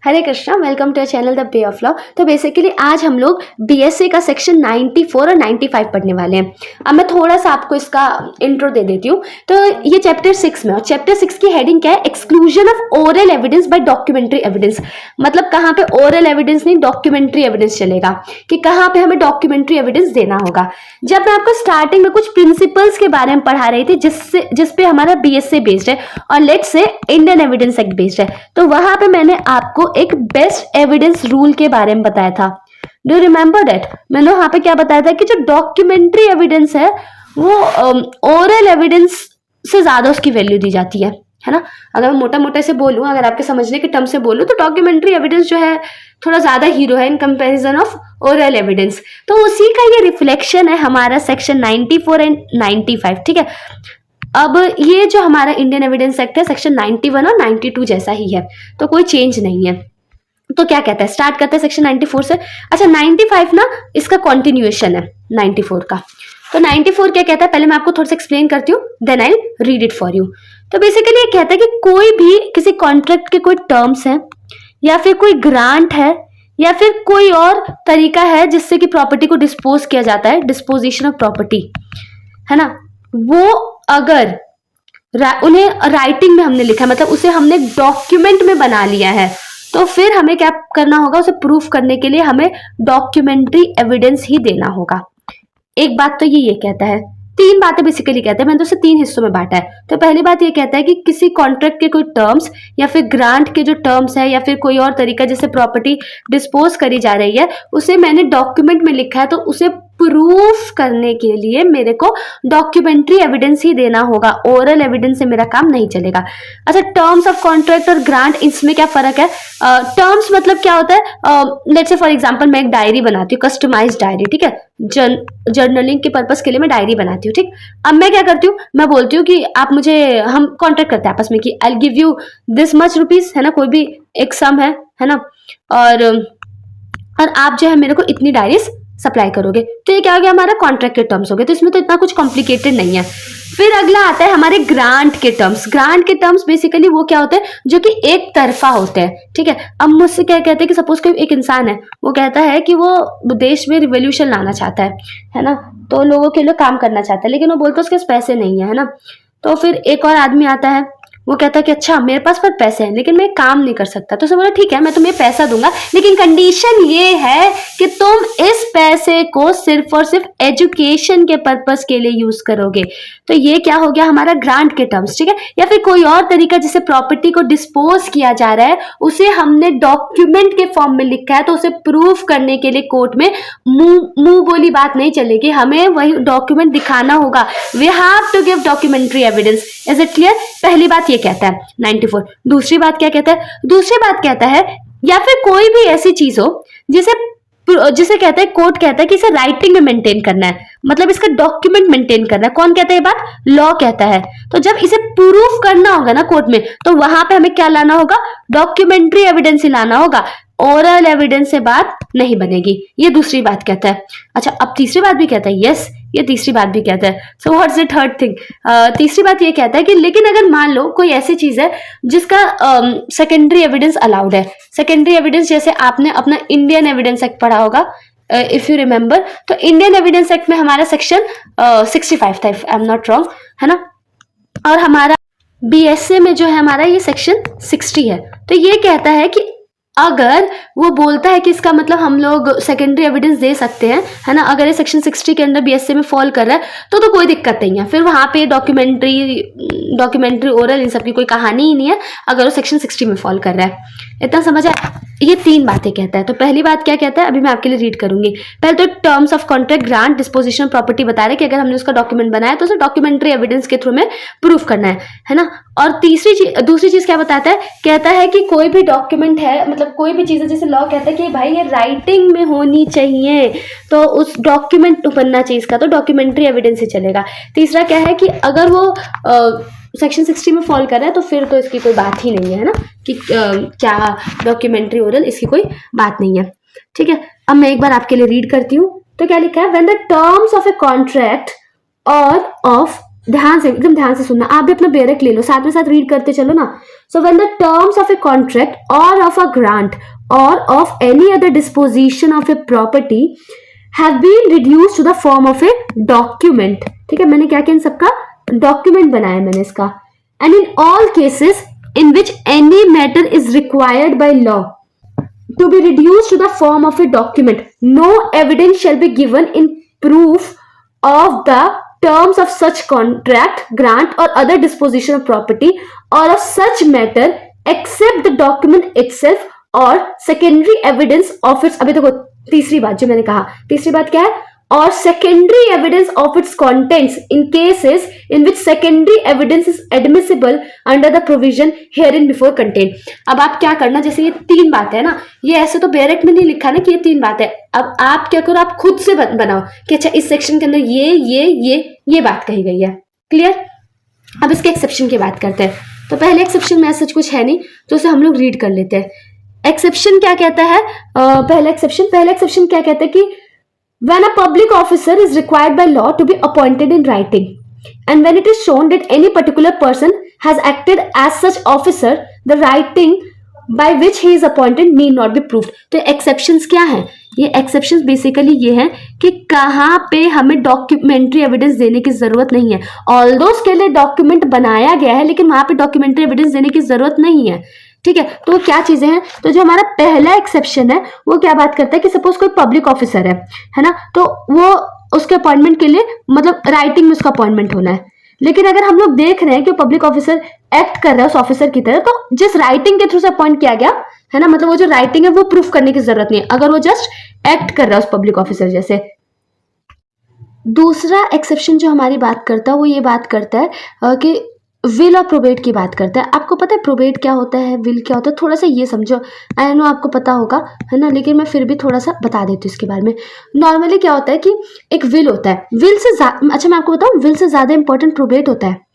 Hare Krishna, welcome to channel the way of law. तो basically आज हम लोग बीएसए का सेक्शन 94 और 95 पढ़ने वाले हैं। अब मैं थोड़ा सा आपको इसका इंट्रो दे देती हूँ। तो ये चैप्टर 6 में, और चैप्टर 6 की हेडिंग क्या है? Exclusion of oral evidence bye documentary evidence. मतलब कहाँ पे ओरल एविडेंस नहीं, डॉक्यूमेंट्री एविडेंस चलेगा, कि कहाँ पे हमें डॉक्यूमेंट्री एविडेंस देना होगा। जब मैं आपको स्टार्टिंग में कुछ प्रिंसिपल्स के बारे में पढ़ा रही थी जिसपे हमारा बीएसए बेस्ड है और let's say Indian evidence act based है, तो वहां पे मैंने आपको एक बेस्ट एविडेंस रूल के बारे में बताया था। Do you remember that? मैंने वहां पे क्या बताया था कि जो डॉक्यूमेंट्री एविडेंस है वो ओरल एविडेंस से ज्यादा उसकी वैल्यू दी जाती है ना। अगर मैं मोटा मोटा से बोलूं, अगर आपके समझने के टर्म से बोलूं, तो डॉक्यूमेंट्री एविडेंस जो है थोड़ा ज्यादा हीरो है in comparison of oral evidence. तो उसी का ये रिफ्लेक्शन है हमारा सेक्शन 94 एंड 95, ठीक है। अब ये जो हमारा इंडियन एविडेंस एक्ट है सेक्शन 91 और 92 जैसा ही है, तो कोई चेंज नहीं है। तो क्या कहता है, स्टार्ट करते हैं सेक्शन 94 से। अच्छा, 95 ना इसका कॉन्टिन्यूएशन है 94 का। तो 94 क्या कहता है, पहले मैं आपको थोड़ा सा एक्सप्लेन करती हूँ, then I read it for you. तो बेसिकली ये कहता है कि कोई भी किसी कॉन्ट्रैक्ट के कोई टर्म्स हैं या फिर कोई ग्रांट है या फिर कोई और तरीका है जिससे कि प्रॉपर्टी को डिस्पोज किया जाता है, डिस्पोजिशन ऑफ प्रॉपर्टी, है ना, वो अगर उन्हें राइटिंग में हमने लिखा है, मतलब उसे हमने डॉक्यूमेंट में बना लिया है, तो फिर हमें क्या करना होगा, उसे प्रूफ करने के लिए हमें डॉक्यूमेंट्री एविडेंस ही देना होगा। एक बात तो ये कहता है, तीन बातें बेसिकली कहते हैं, मैंने तो उसे तीन हिस्सों में बांटा है। तो पहली बात ये कहता है कि किसी कॉन्ट्रैक्ट के कोई टर्म्स या फिर ग्रांट के जो टर्म्स है या फिर कोई और तरीका जिससे प्रॉपर्टी डिस्पोज करी जा रही है, उसे मैंने डॉक्यूमेंट में लिखा है, तो उसे प्रूफ करने के लिए मेरे को डॉक्यूमेंट्री एविडेंस ही देना होगा, ओरल एविडेंस से मेरा काम नहीं चलेगा। अच्छा, टर्म्स ऑफ कॉन्ट्रैक्ट और ग्रांट, इसमें क्या फर्क है? टर्म्स मतलब क्या होता है, लेट्स से फॉर एग्जांपल मैं एक डायरी बनाती हूँ, कस्टमाइज्ड डायरी, ठीक है, जर्नलिंग के पर्पस के लिए मैं डायरी बनाती हूँ, ठीक। अब मैं क्या करती हूँ, मैं बोलती हूँ कि आप मुझे, हम कॉन्ट्रैक्ट करते हैं आपस में कि I give you this much rupees, है ना, कोई भी एक सम है ना, और आप जो है मेरे को इतनी डायरीज सप्लाई करोगे। तो ये क्या हो गया, हमारा कॉन्ट्रैक्ट के टर्म्स हो गए। तो इसमें तो इतना कुछ कॉम्प्लिकेटेड नहीं है। फिर अगला आता है हमारे ग्रांट के टर्म्स। ग्रांट के टर्म्स बेसिकली वो क्या होते हैं, जो कि एक तरफा होते हैं, ठीक है। अब मुझसे क्या कहते हैं कि सपोज कोई एक इंसान है, वो कहता है कि वो देश में रिवोल्यूशन लाना चाहता है ना, तो लोगों के लिए काम करना चाहता है, लेकिन वो बोलता है उसके पास पैसे नहीं है ना। तो फिर एक और आदमी आता है, वो कहता है कि अच्छा मेरे पास पर पैसे हैं लेकिन मैं काम नहीं कर सकता। तो उसे बोला ठीक है मैं तुम्हें पैसा दूंगा, लेकिन कंडीशन ये है कि तुम इस पैसे को सिर्फ और सिर्फ एजुकेशन के पर्पस के लिए यूज करोगे। तो ये क्या हो गया, हमारा ग्रांट के टर्म्स, ठीक है। या फिर कोई और तरीका जिससे प्रॉपर्टी को डिस्पोज किया जा रहा है, उसे हमने डॉक्यूमेंट के फॉर्म में लिखा है, तो उसे प्रूफ करने के लिए कोर्ट में मुंह बोली बात नहीं चलेगी, हमें वही डॉक्यूमेंट दिखाना होगा। We have to give documentary evidence. Is it clear? पहली बात ये कहता है 94। दूसरी बात क्या कहता है? दूसरी बात कहता है या फिर कोई भी ऐसी चीज हो जिसे कहता है, कोर्ट कहता है कि इसे राइटिंग में मेंटेन करना है, मतलब इसका डॉक्यूमेंट मेंटेन करना है। कौन कहता है ये बात? लॉ कहता है। तो जब इसे प्रूफ करना होगा ना कोर्ट में, तो वहां पे हमें क्या लाना होगा, डॉक्यूमेंट्री एविडेंस ही लाना होगा, ओरल एविडेंस से बात नहीं बनेगी। ये दूसरी बात कहता है। अच्छा, अब तीसरी बात भी कहता है, यस ये तीसरी बात भी कहता है। So what's the third thing? तीसरी बात ये कहता है कि लेकिन अगर मान लो कोई ऐसी चीज है जिसका सेकेंडरी एविडेंस अलाउड है। सेकेंडरी एविडेंस जैसे आपने अपना इंडियन एविडेंस एक्ट पढ़ा होगा, इफ यू रिमेंबर, तो इंडियन एविडेंस एक्ट में हमारा सेक्शन 65 था, if I am not wrong, है ना, और हमारा बीएसए में जो है हमारा ये सेक्शन 60 है। तो ये कहता है कि अगर वो बोलता है कि इसका मतलब हम लोग सेकेंडरी एविडेंस दे सकते हैं, है ना, अगर ये सेक्शन 60 के अंदर बीएसए में फॉल कर रहा है तो कोई दिक्कत नहीं है। फिर वहां पे डॉक्यूमेंट्री ओरल इन सब की कोई कहानी ही नहीं है, अगर वो सेक्शन 60 में फॉल कर रहा है। इतना समझ आया? ये तीन बातें कहता है। तो पहली बात क्या कहता है, अभी मैं आपके लिए रीड करूंगी। पहले तो terms of contract, grant, disposition of property बता रहे कि अगर हमने उसका डॉक्यूमेंट बनाया तो उसे डॉक्यूमेंट्री एविडेंस के थ्रू में प्रूफ करना है ना। और दूसरी चीज क्या बताता है, कहता है कि कोई भी डॉक्यूमेंट है, मतलब कोई भी चीज है, जैसे लॉ कहता है कि भाई ये राइटिंग में होनी चाहिए, तो उस डॉक्यूमेंट बनना चाहिए इसका, तो डॉक्यूमेंट्री एविडेंस ही चलेगा। तीसरा क्या है कि अगर वो सेक्शन 60 में फॉल कर रहा है तो फिर तो इसकी कोई बात ही नहीं है ना, कि क्या डॉक्यूमेंट्री ओरल, इसकी कोई बात नहीं है, ठीक है। अब मैं एक बार आपके लिए रीड करती हूँ। तो क्या लिखा है, when the terms of a contract और ऑफ ध्यान से, एकदम ध्यान से सुनना, आप भी अपना बेरक ले लो, साथ में साथ रीड करते चलो ना। So when the terms of a contract और ऑफ अ ग्रांट और of any other disposition of a property have been reduced to the form of a document, ठीक है, मैंने क्या किया इन सबका डॉक्यूमेंट बनाया मैंने इसका। And in all cases in which any matter is required by law to be reduced to the form of a document, no evidence shall be given in proof of the terms of such contract, grant or other disposition of property or of such matter except the document itself or secondary evidence of its, अभी देखो तीसरी बात जो मैंने कहा, तीसरी बात क्या है, or secondary evidence of its contents in cases in which secondary evidence is admissible under the provision herein before contained। अब आप क्या करना, जैसे ये तीन बातें है ना, ये ऐसे तो बेरेक्ट में नहीं लिखा ना कि ये तीन बातें, अब आप क्या करो, आप खुद से बनाओ कि अच्छा इस सेक्शन के अंदर ये बात कही गई है। क्लियर? अब इसके एक्सेप्शन की बात करते हैं। तो पहले एक्सेप्शन में सच कुछ है नहीं, तो उसे हम लोग रीड कर लेते हैं। एक्सेप्शन क्या कहता है? पहला एक्सेप्शन क्या कहता है कि when a public officer is required by law to be appointed in writing and when it is shown that any particular person has acted as such officer, the writing by which he is appointed need not be proved। तो exceptions क्या हैं? ये exceptions basically ये हैं कि कहाँ पे हमें डॉक्यूमेंट्री एविडेंस देने की जरूरत नहीं है। ऑल्दो उसके लिए डॉक्यूमेंट बनाया गया है लेकिन वहां पे डॉक्यूमेंट्री एविडेंस देने की जरूरत नहीं है, ठीक है। तो क्या चीजें हैं, तो जो हमारा पहला एक्सेप्शन है वो क्या बात करता है कि सपोज कोई पब्लिक ऑफिसर है ना, तो वो उसके अपॉइंटमेंट के लिए मतलब राइटिंग में उसका अपॉइंटमेंट होना है, लेकिन अगर हम लोग देख रहे हैं कि पब्लिक ऑफिसर एक्ट कर रहा है उस ऑफिसर की तरह, तो जिस राइटिंग के थ्रू से अपॉइंट किया गया है ना, मतलब वो जो राइटिंग है वो प्रूफ करने की जरूरत नहीं है अगर वो जस्ट एक्ट कर रहा है उस पब्लिक ऑफिसर जैसे। दूसरा एक्सेप्शन जो हमारी बात करता है वो ये बात करता है कि विल और प्रोबेट की बात करता है। आपको पता है प्रोबेट क्या होता है, विल क्या होता है, थोड़ा सा ये समझो, आई नो आपको पता होगा है ना, लेकिन मैं फिर भी थोड़ा सा बता देती हूँ इसके बारे में। नॉर्मली क्या होता है कि एक विल होता है, विल से अच्छा मैं आपको बताऊँ, विल से ज़्यादा इंपॉर्टेंट प्रोबेट होता है।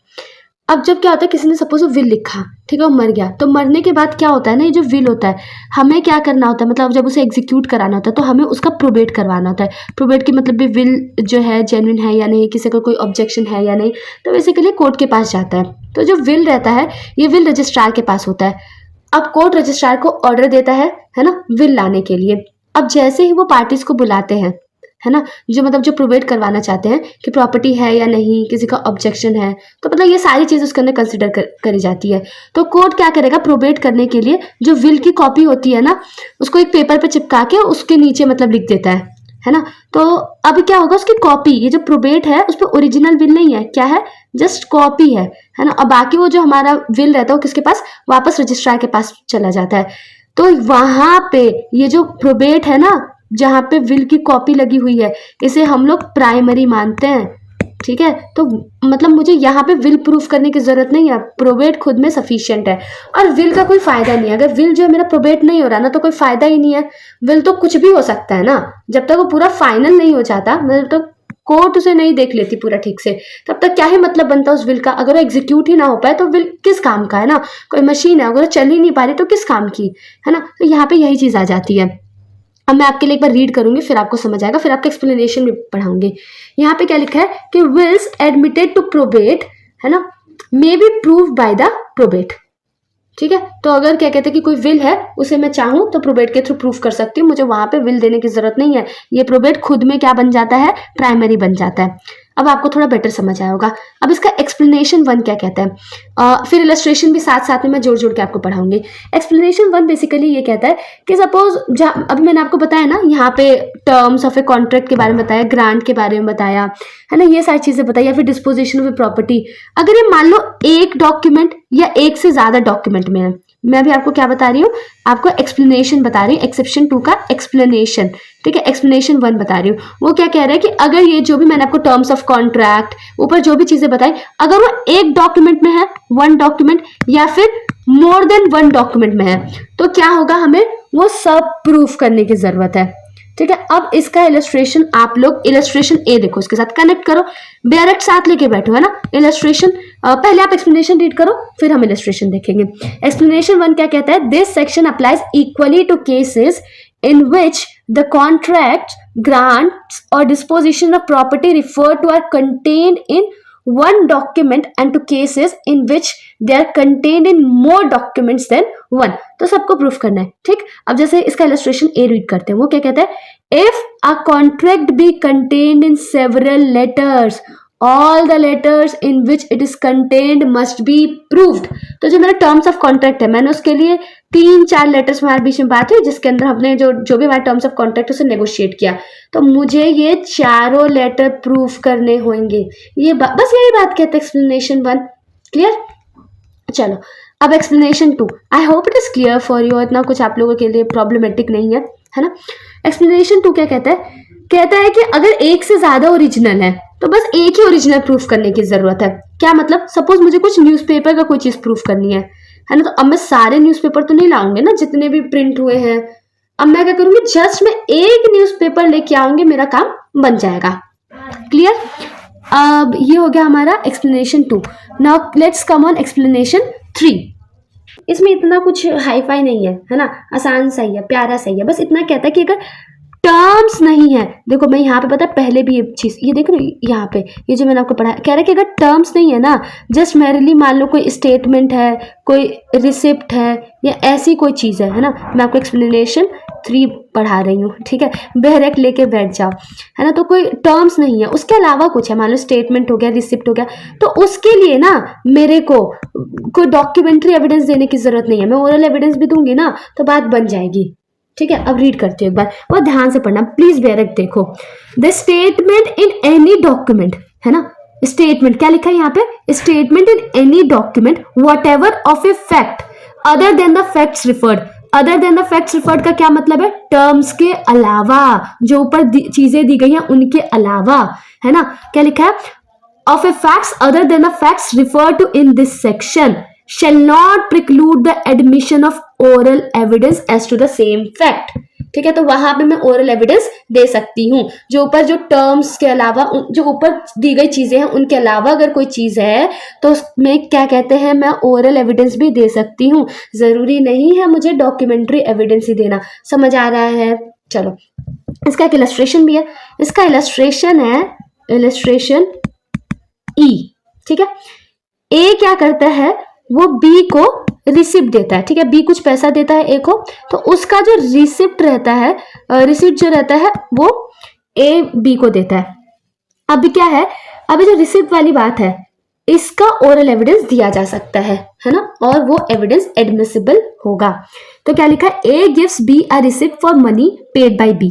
अब जब क्या होता है, किसी ने सपोज विल लिखा, ठीक है, वो मर गया, तो मरने के बाद क्या होता है ना, ये जो विल होता है हमें क्या करना होता है, मतलब जब उसे एग्जीक्यूट कराना होता है तो हमें उसका प्रोबेट करवाना होता है। प्रोबेट की मतलब भी विल जो है जेन्युइन है या नहीं, किसी का कोई ऑब्जेक्शन है या नहीं, तो बेसिकली कोर्ट के पास जाता है। तो जो विल रहता है ये विल रजिस्ट्रार के पास होता है। अब कोर्ट रजिस्ट्रार को ऑर्डर देता है ना, विल लाने के लिए। अब जैसे ही वो पार्टीज को बुलाते हैं है ना, जो मतलब जो प्रोवेट करवाना चाहते हैं कि प्रॉपर्टी है या नहीं, किसी का ऑब्जेक्शन है, तो मतलब ये सारी चीज़ उसके अंदर कंसिडर करी जाती है। तो कोर्ट क्या करेगा, प्रोवेट करने के लिए जो विल की कॉपी होती है ना, उसको एक पेपर पे चिपका के उसके नीचे मतलब लिख देता है ना। तो अब क्या होगा, उसकी कॉपी, ये जो प्रोवेट है उस पर ओरिजिनल विल नहीं है, क्या है, जस्ट कॉपी है ना। और बाकी वो जो हमारा विल रहता है वो किसके पास, वापस रजिस्ट्रार के पास चला जाता है। तो वहां पे ये जो प्रोवेट है ना, जहाँ पे विल की कॉपी लगी हुई है, इसे हम लोग प्राइमरी मानते हैं, ठीक है। तो मतलब मुझे यहाँ पे विल प्रूफ करने की जरूरत नहीं है, प्रोबेट खुद में सफिशिएंट है। और विल का कोई फायदा नहीं है, अगर विल जो है मेरा प्रोबेट नहीं हो रहा ना, तो कोई फायदा ही नहीं है। विल तो कुछ भी हो सकता है ना, जब तक वो पूरा फाइनल नहीं हो जाता, मतलब तो कोर्ट उसे नहीं देख लेती पूरा ठीक से, तब तक क्या ही मतलब बनता उस विल का। अगर वो एग्जीक्यूट ही ना हो पाए तो विल किस काम का है ना, कोई मशीन है, अगर वो चल ही नहीं पा रही तो किस काम की, है ना। तो यहाँ पे यही चीज आ जाती है। अब मैं आपके लिए एक बार रीड करूंगी, फिर आपको समझ आएगा, फिर आपका एक्सप्लेनेशन भी पढ़ाऊंगी। यहाँ पे क्या लिखा है कि विल्स एडमिटेड टू प्रोबेट, है ना, may be prove by the probate, ठीक है। तो अगर क्या कहते हैं कि कोई विल है, उसे मैं चाहूँ तो प्रोबेट के थ्रू प्रूफ कर सकती हूँ, मुझे वहां पे विल देने की जरूरत नहीं है। ये प्रोबेट खुद में क्या बन जाता है, प्राइमरी बन जाता है। अब आपको थोड़ा बेटर समझ आया होगा। अब इसका एक्सप्लेनेशन 1 क्या कहता है, फिर इलस्ट्रेशन भी साथ साथ में मैं जोड़ जोड़ के आपको पढ़ाऊंगी। एक्सप्लेनेशन 1 बेसिकली ये कहता है कि सपोज अभी मैंने आपको बताया ना, यहाँ पे टर्म्स ऑफ ए कॉन्ट्रैक्ट के बारे में बताया, ग्रांट के बारे में बताया, है ना, ये सारी चीजें बताई, या फिर डिस्पोजिशन ऑफ ए प्रॉपर्टी। अगर ये मान लो एक डॉक्यूमेंट या एक से ज्यादा डॉक्यूमेंट में है, मैं भी आपको क्या बता रही हूँ, आपको एक्सप्लेनेशन बता रही हूँ, एक्सेप्शन 2 का एक्सप्लेनेशन, ठीक है। एक्सप्लेनेशन 1 बता रही हूँ, वो क्या कह रहा है कि अगर ये जो भी मैंने आपको टर्म्स ऑफ कॉन्ट्रैक्ट ऊपर जो भी चीजें बताई, अगर वो एक डॉक्यूमेंट में है, 1 डॉक्यूमेंट, या फिर मोर देन 1 डॉक्यूमेंट में है, तो क्या होगा, हमें वो सब प्रूफ करने की जरूरत है, ठीक है। अब इसका इलस्ट्रेशन आप लोग इलस्ट्रेशन ए देखो, इसके साथ कनेक्ट करो, डायरेक्ट साथ लेके बैठो, है ना। इलस्ट्रेशन पहले आप एक्सप्लेनेशन रीड करो, फिर हम इलस्ट्रेशन देखेंगे। एक्सप्लेनेशन 1 क्या कहता है, this section applies equally to cases in which the contracts, grants or disposition of property referred to are contained in one document and to cases in which they are contained in more documents than one. तो सबको proof करना है, ठीक। अब जैसे इसका illustration A read करते हैं, वो क्या कहता है, if a contract be contained in several letters all the letters in which it is contained must be proved। तो जो मेरा टर्म्स ऑफ कॉन्ट्रैक्ट है, मैंने उसके लिए 3-4 लेटर्स हमारे बीच में बात हुई जिसके अंदर हमने जो भी हमारे टर्म्स ऑफ कॉन्ट्रैक्ट उसे नेगोशिएट किया, तो मुझे ये चारों लेटर प्रूफ करने होंगे। ये बस यही बात कहते हैं एक्सप्लेनेशन 1। क्लियर? चलो अब explanation 2। I hope it is clear for you, इतना कुछ आप लोगों के लिए प्रॉब्लमेटिक नहीं है, है ना। एक्सप्लेनेशन 2 क्या कहता है, कहता है कि अगर एक से ज्यादा ओरिजिनल है तो बस एक ही ओरिजिनल प्रूफ करने की जरूरत है। क्या मतलब, सपोज मुझे कुछ न्यूज़पेपर का कोई चीज प्रूफ करनी है ना, तो अब मैं सारे न्यूज़पेपर तो नहीं लाऊंगे ना जितने भी प्रिंट हुए हैं। अब मैं क्या करूंगी, जस्ट मैं एक न्यूज़पेपर लेके आऊंगी, मेरा काम बन जाएगा। क्लियर? अब ये हो गया हमारा explanation 2। Now let's come on explanation 3। इसमें इतना कुछ हाई फाई नहीं है ना, आसान सही है, प्यारा सही है। बस इतना कहता है कि अगर टर्म्स नहीं है, देखो मैं यहाँ पे पता है पहले भी ये चीज, ये देख रहे हो यहाँ पे, ये जो मैंने आपको पढ़ा कह रहा है कि अगर टर्म्स नहीं है ना, जस्ट मेरली मान लो कोई स्टेटमेंट है, कोई रिसिप्ट है या ऐसी कोई चीज़ है ना, मैं आपको एक्सप्लेनेशन 3 पढ़ा रही हूँ, ठीक है, बहरक लेके बैठ जाओ, है ना। तो कोई टर्म्स नहीं है, उसके अलावा कुछ है, मान लो स्टेटमेंट हो गया, रिसिप्ट हो गया, तो उसके लिए ना मेरे को कोई डॉक्यूमेंट्री एविडेंस देने की जरूरत नहीं है, मैं ओरल एविडेंस भी दूंगी ना तो बात बन जाएगी। ठीक है, अब रीड करती हूँ एक बार, बहुत ध्यान से पढ़ना प्लीज। बेरक देखो, the statement in any document, है ना, स्टेटमेंट क्या लिखा है यहाँ पे, statement in any document what ever of a fact other than the facts referred. Other than the facts referred का क्या मतलब है, टर्म्स के अलावा, जो ऊपर चीजें दी गई हैं उनके अलावा, है ना। क्या लिखा है, of a facts other than the facts referred to in this section shall not preclude the admission of oral evidence as to the same fact। ठीक है, तो वहां पे मैं ओरल एविडेंस दे सकती हूँ, जो ऊपर जो टर्म्स के अलावा, जो ऊपर दी गई चीजें हैं उनके अलावा अगर कोई चीज है तो उसमें क्या कहते हैं, मैं ओरल एविडेंस भी दे सकती हूँ। जरूरी नहीं है मुझे डॉक्यूमेंट्री एविडेंस ही देना। समझ आ रहा है? चलो, इसका एक इलस्ट्रेशन भी है, इसका इलस्ट्रेशन है इलस्ट्रेशन ई। ठीक है, ए क्या करता है, वो बी को रिसिप्ट देता है। ठीक है, बी कुछ पैसा देता है ए को, तो उसका जो रिसिप्ट रहता है, रिसिप्ट जो रहता है वो ए बी को देता है। अभी क्या है, अभी जो रिसिप्ट वाली बात है इसका ओरल एविडेंस दिया जा सकता है ना, और वो एविडेंस एडमिसिबल होगा। तो क्या लिखा है, A gives B a receipt for money paid by B.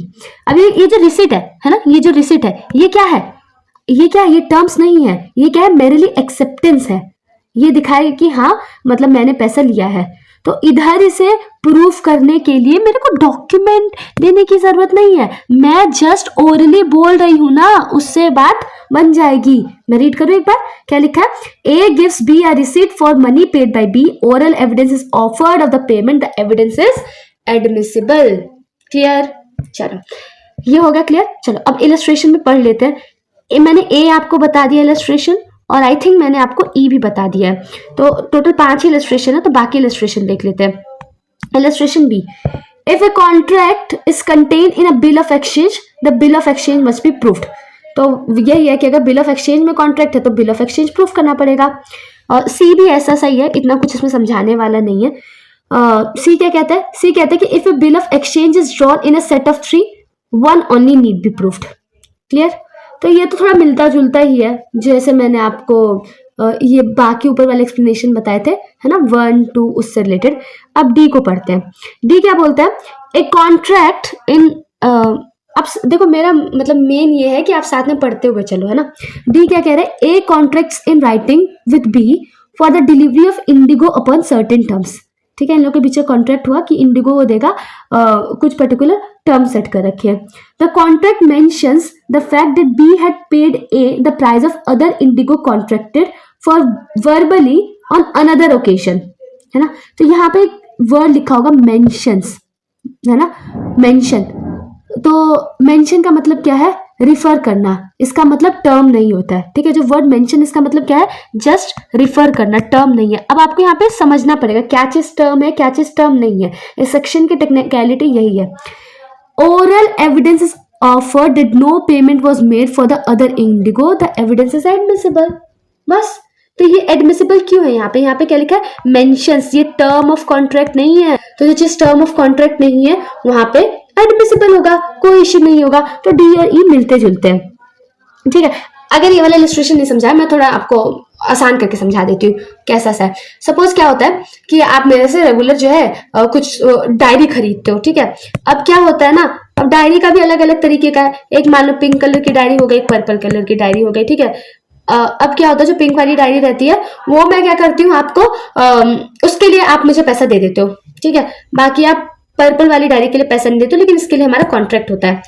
अब ये जो रिसिप्ट है ना, ये जो रिसिप्ट है ये क्या है, ये क्या है, ये टर्म्स नहीं है, ये क्या है, मेरेली एक्सेप्टेंस है। ये दिखाएगा कि हाँ मतलब मैंने पैसा लिया है। तो इधर इसे प्रूफ करने के लिए मेरे को डॉक्यूमेंट देने की जरूरत नहीं है, मैं जस्ट ओरली बोल रही हूं ना, उससे बात बन जाएगी। मैं रीड करूं एक बार, क्या लिखा है, A gives B a receipt for money paid by B, oral evidence is offered of the payment, the evidence is admissible. Clear? चलो ये हो गया क्लियर। चलो अब इलस्ट्रेशन में पढ़ लेते हैं। मैंने ए आपको बता दिया इलस्ट्रेशन, और आई थिंक मैंने आपको ई भी बता दिया है, तो टोटल 5 ही इलस्ट्रेशन है, तो बाकी इलस्ट्रेशन देख लेते हैं। Illustration B, if a contract is contain in a bill of exchange, the bill of exchange must be proofed. तो यही है कि अगर बिल ऑफ एक्सचेंज में कॉन्ट्रैक्ट है तो बिल ऑफ एक्सचेंज प्रूफ करना पड़ेगा। और सी भी ऐसा सही है, इतना कुछ इसमें समझाने वाला नहीं है। सी क्या कहता है, सी कहता है कि if A bill of exchange is drawn in a set of 3, one only need be proofed. Clear? तो ये तो थोड़ा मिलता जुलता ही है, जैसे मैंने आपको ये बाकी ऊपर वाले एक्सप्लेनेशन बताए थे, है ना, 1, 2 उससे रिलेटेड। अब डी को पढ़ते हैं। डी क्या बोलता है, ए कॉन्ट्रैक्ट इन, अब देखो मेरा मतलब मेन ये है कि आप साथ में पढ़ते हुए चलो, है ना। डी क्या कह रहे हैं, A contracts in writing with B for the delivery of indigo upon certain terms. ठीक है, इन लोगों के बीच कॉन्ट्रैक्ट हुआ कि इंडिगो वो देगा, कुछ पर्टिकुलर टर्म सेट कर रखे हैं। The contract mentions the fact that be had paid A the price of other Indigo contracted for verbally on another occasion, है ना। तो यहाँ पे एक वर्ड लिखा होगा मेंशंस, है ना, मेंशन। तो मेंशन का मतलब क्या है, रिफर करना, इसका मतलब टर्म नहीं होता है। ठीक है, जो वर्ड मेंशन इसका मतलब क्या है, जस्ट रिफर करना, टर्म नहीं है। अब आपको यहाँ पे समझना पड़ेगा क्या चीज टर्म है, क्या चीज टर्म नहीं है। इस सेक्शन की टेक्निकलिटी यही है। Oral evidence is offered that no payment was made for the other indigo, the evidence is admissible. बस। तो ये एडमिसिबल क्यों है यहाँ पे क्या लिखा है, मेंशंस, ये टर्म ऑफ कॉन्ट्रैक्ट नहीं है, तो जिस टर्म ऑफ कॉन्ट्रैक्ट नहीं है वहां पे एडमिसिबल होगा, कोई इश्यू नहीं होगा। तो डी और ई मिलते जुलते हैं, ठीक है। अगर ये वाला इलस्ट्रेशन नहीं समझा, मैं थोड़ा आपको आसान करके समझा देती हूँ कैसा सा है। सपोज क्या होता है कि आप मेरे से रेगुलर जो है कुछ डायरी खरीदते हो, ठीक है। अब क्या होता है ना, अब डायरी का भी अलग अलग तरीके का है। एक मान लो पिंक कलर की डायरी हो गई, एक पर्पल कलर की डायरी हो गई, ठीक है। अब क्या होता है, जो पिंक वाली डायरी रहती है वो मैं क्या करती हूँ आपको, उसके लिए आप मुझे पैसा दे देते हो, ठीक है। बाकी आप पर्पल वाली डायरी के लिए पैसा नहीं देते हो, लेकिन इसके लिए हमारा कॉन्ट्रैक्ट होता है।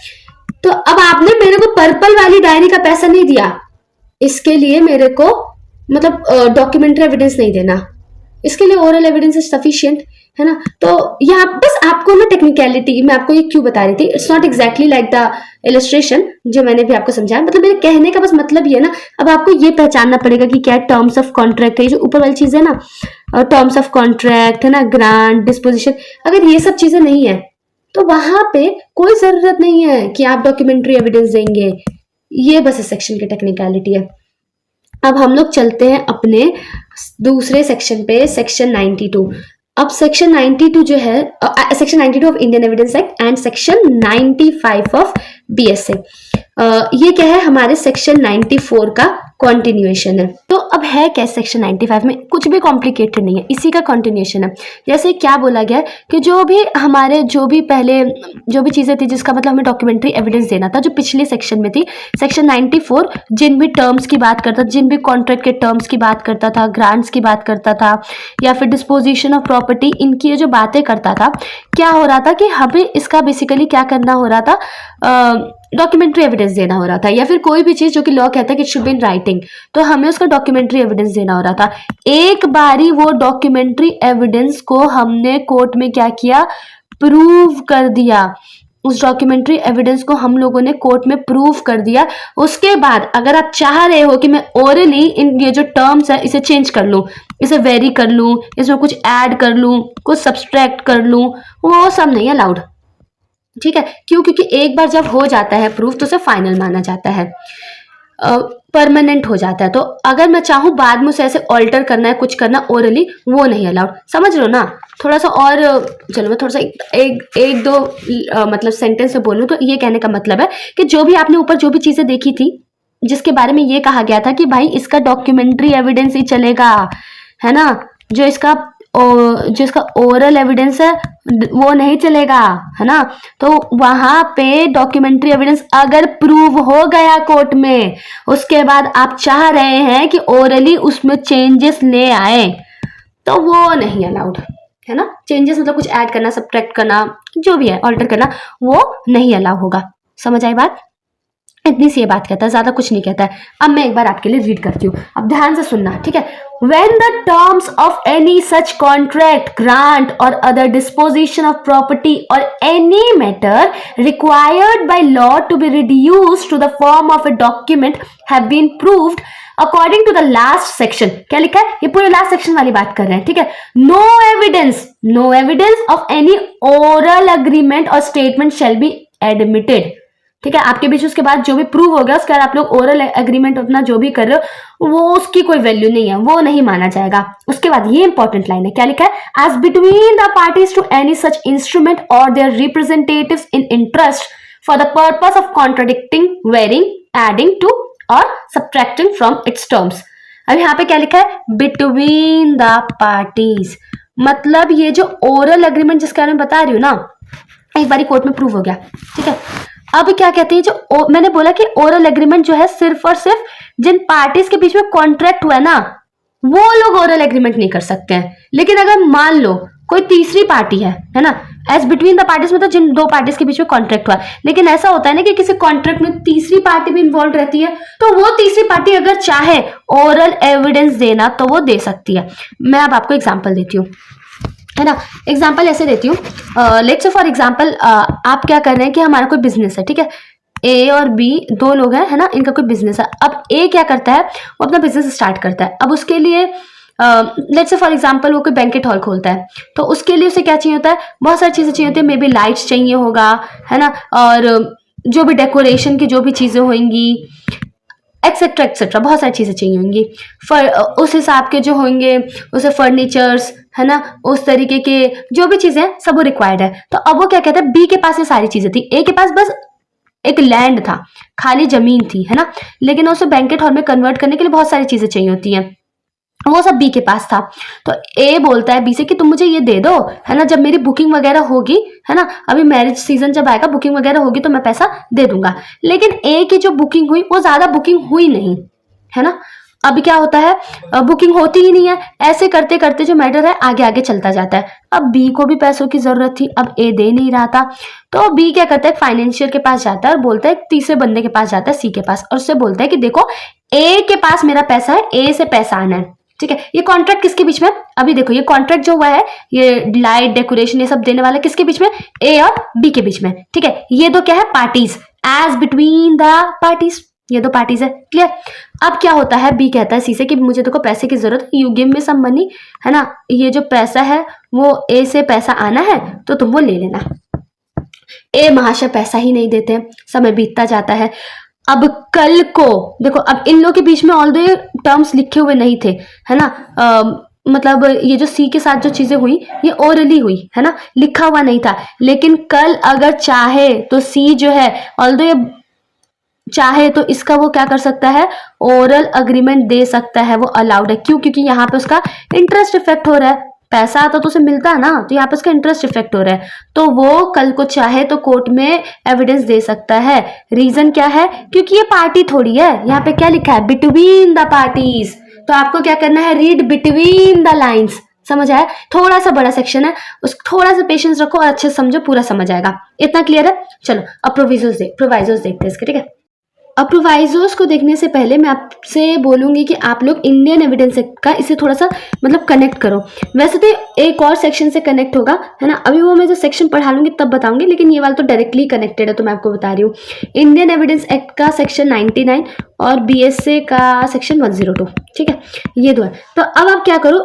तो अब आपने मेरे को पर्पल वाली डायरी का पैसा नहीं दिया, इसके लिए मेरे को मतलब डॉक्यूमेंट्री एविडेंस नहीं देना, इसके लिए ओरल एविडेंस इज सफिशिएंट, है ना। तो यहाँ बस आपको ना टेक्निकलिटी मैं आपको ये क्यों बता रही थी, it's not exactly like the illustration जो मैंने भी आपको समझाया, मतलब मेरे कहने का बस मतलब ये ना, अब आपको ये पहचानना पड़ेगा कि क्या टर्म्स ऑफ कॉन्ट्रैक्ट है, जो ऊपर वाली चीज है ना, टर्म्स ऑफ कॉन्ट्रैक्ट है ना, ग्रांट, डिस्पोजिशन, अगर ये सब चीजें नहीं है तो वहां पे कोई जरूरत नहीं है कि आप डॉक्यूमेंट्री एविडेंस देंगे। ये बस इस सेक्शन की टेक्निकलिटी है। अब हम लोग चलते हैं अपने दूसरे सेक्शन पे, सेक्शन 92। अब सेक्शन 92 जो है, section 92 of Indian evidence act and section 95 of BSA, ये क्या है, हमारे सेक्शन 94 का कॉन्टिन्यूएशन है। तो अब है क्या सेक्शन 95 में, कुछ भी कॉम्प्लिकेटेड नहीं है, इसी का कॉन्टिन्यूएशन है। जैसे क्या बोला गया है कि जो भी पहले जो भी चीजें थी जिसका मतलब हमें डॉक्यूमेंट्री एविडेंस देना था, जो पिछले सेक्शन में थी, सेक्शन 94 जिन भी टर्म्स की बात करता था, जिन भी कॉन्ट्रैक्ट के टर्म्स की बात करता था, ग्रांट्स की बात करता था, या फिर डिस्पोजिशन ऑफ प्रॉपर्टी, इनकी ये जो बातें करता था, क्या हो रहा था कि हमें इसका बेसिकली क्या करना हो रहा था, डॉक्यूमेंट्री एविडेंस देना हो रहा था, या फिर कोई भी चीज जो कि लॉ कहता है कि it should be in writing, तो हमें उसका डॉक्यूमेंट्री एविडेंस देना हो रहा था। एक बारी वो डॉक्यूमेंट्री एविडेंस को हमने कोर्ट में क्या किया, प्रूव कर दिया। उस डॉक्यूमेंट्री एविडेंस को हम लोगों ने कोर्ट में प्रूव कर दिया। उसके बाद अगर आप चाह रहे हो कि मैं ओरली इन ये जो टर्म्स है इसे चेंज कर लूं, इसे वेरी कर लूं, इसमें कुछ ऐड कर लूं, कुछ सब्सट्रैक्ट कर लूं, वो सब नहीं अलाउड, ठीक है। क्यों? क्योंकि एक बार जब हो जाता है प्रूफ तो उसे फाइनल माना जाता है, परमानेंट हो जाता है। तो अगर मैं चाहूँ बाद में उसे ऐसे ऑल्टर करना है, कुछ करना ओरली, वो नहीं अलाउड। समझ लो ना थोड़ा सा। और चलो मैं थोड़ा सा एक दो मतलब सेंटेंस में बोलूँ तो ये कहने का मतलब है कि जो भी आपने ऊपर जो भी चीजें देखी थी जिसके बारे में ये कहा गया था कि भाई इसका डॉक्यूमेंट्री एविडेंस ही चलेगा, है ना, जो इसका ओरल एविडेंस है वो नहीं चलेगा, है ना। तो वहां पे डॉक्यूमेंट्री एविडेंस अगर प्रूव हो गया कोर्ट में, उसके बाद आप चाह रहे हैं कि ओरली उसमें चेंजेस ले आए, तो वो नहीं अलाउड, है ना। चेंजेस मतलब कुछ ऐड करना, सब्ट्रैक्ट करना, जो भी है ऑल्टर करना, वो नहीं अलाउ होगा। समझ आई बात? इतनी सी ये बात कहता है, ज्यादा कुछ नहीं कहता है। अब मैं एक बार आपके लिए रीड करती हूँ, अब ध्यान से सुनना, ठीक है। When the terms of any such contract, grant or other disposition of property or any matter required by law to be reduced to the form of a document have been proved according to the last section, क्या लिखा है, ये पूरे last section वाली बात कर रहे हैं, ठीक है। No evidence of any oral agreement or statement shall be admitted, ठीक है। आपके बीच उसके बाद जो भी प्रूव हो गया उसके बाद आप लोग ओरल एग्रीमेंट अपना जो भी कर रहे हो वो उसकी कोई वैल्यू नहीं है, वो नहीं माना जाएगा। उसके बाद ये इंपॉर्टेंट लाइन है, क्या लिखा है, as between the parties to any such instrument or their representatives in interest for the purpose of contradicting, varying, adding to or subtracting from its terms. अब यहाँ पे क्या लिखा है, बिटवीन द पार्टीज, मतलब ये जो ओरल एग्रीमेंट जिसके बारे में बता रही हूँ ना, एक बारी कोर्ट में प्रूव हो गया, ठीक है। अब क्या कहते हैं, जो मैंने बोला कि ओरल एग्रीमेंट जो है सिर्फ और सिर्फ जिन पार्टीज के बीच में कॉन्ट्रैक्ट हुआ है ना, वो लोग ओरल एग्रीमेंट नहीं कर सकते हैं। लेकिन अगर मान लो कोई तीसरी पार्टी है ना, एज बिटवीन द पार्टीज मतलब जिन दो पार्टीज के बीच में कॉन्ट्रैक्ट हुआ है, लेकिन ऐसा होता है ना कि किसी कॉन्ट्रैक्ट में तीसरी पार्टी भी इन्वॉल्व रहती है, तो वो तीसरी पार्टी अगर चाहे ओरल एविडेंस देना तो वो दे सकती है। मैं अब आपको एग्जाम्पल देती हूँ, है ना। एग्जाम्पल ऐसे देती हूँ, लेट्स से फॉर एग्जाम्पल आप क्या कर रहे हैं कि हमारा कोई बिजनेस है, ठीक है। ए और बी दो लोग हैं, है ना, इनका कोई बिजनेस है। अब ए क्या करता है, वो अपना बिजनेस स्टार्ट करता है। अब उसके लिए लेट्स से फॉर एग्जाम्पल वो कोई बैंकेट हॉल खोलता है, तो उसके लिए उसे क्या चाहिए होता है, बहुत सारी चीजें चाहिए होती है। मे बी लाइट्स चाहिए होगा, है ना, और जो भी डेकोरेशन की जो भी चीजें होंगी, एक्सेट्रा बहुत सारी चीज़ें चाहिए होंगी। उस हिसाब के जो होंगे, उसे फर्नीचर्स, है ना, उस तरीके के जो भी चीज़ें हैं सब वो रिक्वायर्ड है। तो अब वो क्या कहता है, बी के पास ये सारी चीज़ें थी, ए के पास बस एक लैंड था, खाली जमीन थी, है ना, लेकिन उसे बैंकेट हॉल में कन्वर्ट करने के लिए बहुत सारी चीज़ें चाहिए होती हैं, वो सब बी के पास था। तो ए बोलता है बी से कि तुम मुझे ये दे दो, है ना, जब मेरी बुकिंग वगैरह होगी, है ना, अभी मैरिज सीजन जब आएगा, बुकिंग वगैरह होगी तो मैं पैसा दे दूंगा। लेकिन ए की जो बुकिंग हुई वो ज्यादा बुकिंग हुई नहीं, है ना। अभी क्या होता है, बुकिंग होती ही नहीं है, ऐसे करते करते जो मैटर है आगे आगे चलता जाता है। अब बी को भी पैसों की जरूरत थी, अब ए दे नहीं रहा था, तो बी क्या करता है, फाइनेंशियल के पास जाता है और बोलता है, तीसरे बंदे के पास जाता है, सी के पास, और उससे बोलता है कि देखो ए के पास मेरा पैसा है, ए से पैसा आना है, ठीक है। ये कॉन्ट्रैक्ट किसके बीच में, अभी देखो ये कॉन्ट्रैक्ट जो हुआ है, ये लाइट डेकोरेशन ये सब देने वाला किसके बीच में, ए और बी के बीच में, ठीक है। ये दो क्या है, parties, as between the parties, ये दो पार्टीज है, क्लियर। अब क्या होता है, बी कहता है सी से कि मुझे तो पैसे की जरूरत है, you give me some money, है ना, ये जो पैसा है वो ए से पैसा आना है तो तुम वो ले लेना। ए महाशय पैसा ही नहीं देते, समय बीतता जाता है। अब कल को देखो, अब इन लोगों के बीच में ऑल द टर्म्स लिखे हुए नहीं थे, है ना, मतलब ये जो सी के साथ जो चीजें हुई ये ओरली हुई, है ना, लिखा हुआ नहीं था। लेकिन कल अगर चाहे तो सी जो है, ऑल द चाहे तो इसका वो क्या कर सकता है, ओरल अग्रीमेंट दे सकता है, वो अलाउड है। क्यों, क्योंकि यहाँ पे उसका इंटरेस्ट इफेक्ट हो रहा है, पैसा आता तो उसे मिलता है ना, तो यहाँ पे उसका इंटरेस्ट इफेक्ट हो रहा है, तो वो कल को चाहे तो कोर्ट में एविडेंस दे सकता है। रीजन क्या है, क्योंकि ये पार्टी थोड़ी है, यहाँ पे क्या लिखा है, बिटवीन द पार्टीज, तो आपको क्या करना है, रीड बिटवीन द लाइन्स, समझ आया। थोड़ा सा बड़ा सेक्शन है, उस थोड़ा सा पेशेंस रखो और अच्छे से समझो, पूरा समझ आएगा। इतना क्लियर है। चलो अब प्रोविजोस देखते हैं इसके, ठीक है। अब प्रोवाइजोस को देखने से पहले मैं आपसे बोलूँगी कि आप लोग इंडियन एविडेंस एक्ट का इसे थोड़ा सा मतलब कनेक्ट करो। वैसे तो एक और सेक्शन से कनेक्ट होगा, है ना, अभी वो मैं जो सेक्शन पढ़ा लूँगी तब बताऊँगी, लेकिन ये वाला तो डायरेक्टली कनेक्टेड है, तो मैं आपको बता रही हूँ। इंडियन एविडेंस एक्ट का सेक्शन 99 और BSA का सेक्शन 102, ठीक है, ये दो है। तो अब आप क्या करो,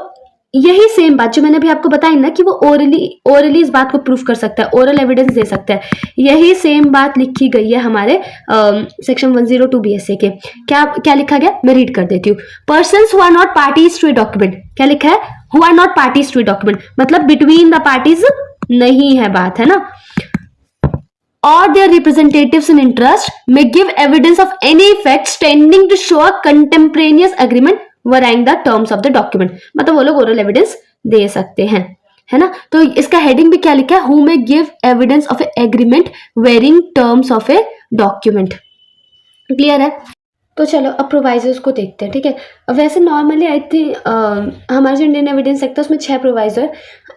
यही सेम बात जो मैंने अभी आपको बताई ना कि वो ओरली इस बात को प्रूफ कर सकता है, ओरल एविडेंस दे सकता है, यही सेम बात लिखी गई है हमारे सेक्शन 102 BSA के। क्या लिखा गया, मैं रीड कर देती हूँ। Persons who are not parties to a document, क्या लिखा है, who are not parties to a document, मतलब बिटवीन द पार्टीज नहीं है बात, है ना, or their representatives in interest may give evidence of any facts tending to show a contemporaneous agreement varying the terms of the document, मतलब वो लोग oral evidence दे सकते हैं, है ना। तो इसका हेडिंग भी क्या लिखा है, who may give evidence of a agreement varying terms of a document, clear है। तो चलो अब प्रोवाइजर्स को देखते हैं, ठीक है। वैसे नॉर्मली आई थिंक हमारा जो इंडियन एविडेंस एक्ट है उसमें 6 प्रोवाइजर,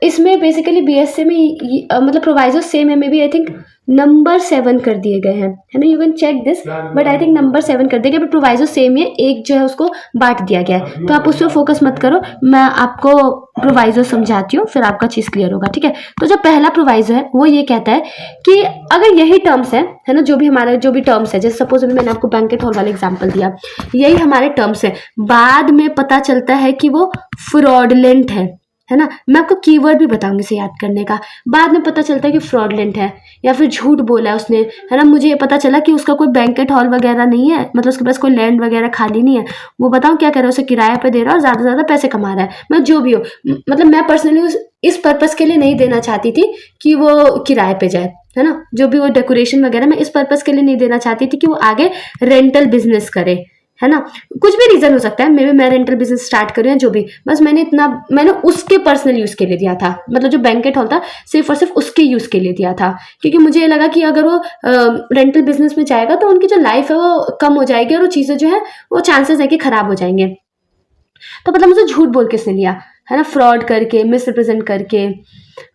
इसमें बेसिकली BSA में मतलब प्रोवाइजर सेम है, maybe I think number 7 कर दिए गए हैं, है ना, you can check this, but I think number 7 कर दिए गए, बट प्रोवाइजर सेम है, एक जो है उसको बांट दिया गया है, तो आप उस पर फोकस मत करो, मैं आपको प्रोवाइजर समझाती हूँ, फिर आपका चीज़ क्लियर होगा, ठीक है। तो जो पहला प्रोवाइजर है वो ये कहता है कि अगर यही टर्म्स है ना, जो भी हमारा जो भी टर्म्स है, जैसे सपोज अभी मैंने आपको बैंकेट हॉल वाला एग्जाम्पल दिया, यही हमारे टर्म्स है, बाद में पता चलता है कि वो फ्रॉडलेंट है ना, मैं आपको कीवर्ड भी बताऊंगी इसे याद करने का, बाद में पता चलता है कि फ्रॉडलेंट है या फिर झूठ बोला है उसने, है ना, मुझे ये पता चला कि उसका कोई बैंकेट हॉल वगैरह नहीं है, मतलब उसके पास कोई लैंड वगैरह खाली नहीं है, वो बताऊं क्या कर रहा है, उसे किराए पे दे रहा है और ज़्यादा से ज़्यादा पैसे कमा रहा है, मतलब जो भी हो, मतलब मैं पर्सनली इस पर्पज़ के लिए नहीं देना चाहती थी कि वो किराए पे जाए, है ना, जो भी वो डेकोरेशन वगैरह मैं इस पर्पज़ के लिए नहीं देना चाहती थी कि वो आगे रेंटल बिजनेस करे, है ना, कुछ भी रीजन हो सकता है, मे बी मैं रेंटल बिजनेस स्टार्ट करूँ या जो भी, बस मैंने उसके पर्सनल यूज के लिए दिया था, मतलब जो बैंकेट हॉल था सिर्फ और सिर्फ उसके यूज के लिए दिया था, क्योंकि मुझे ये लगा कि अगर वो रेंटल बिजनेस में जाएगा तो उनकी जो लाइफ है वो कम हो जाएगी और वो चीज़ें जो है वो चांसेस है कि खराब हो जाएंगे, तो मतलब मुझे झूठ बोल के इसने लिया, है ना, फ्रॉड करके, मिसरिप्रेजेंट करके,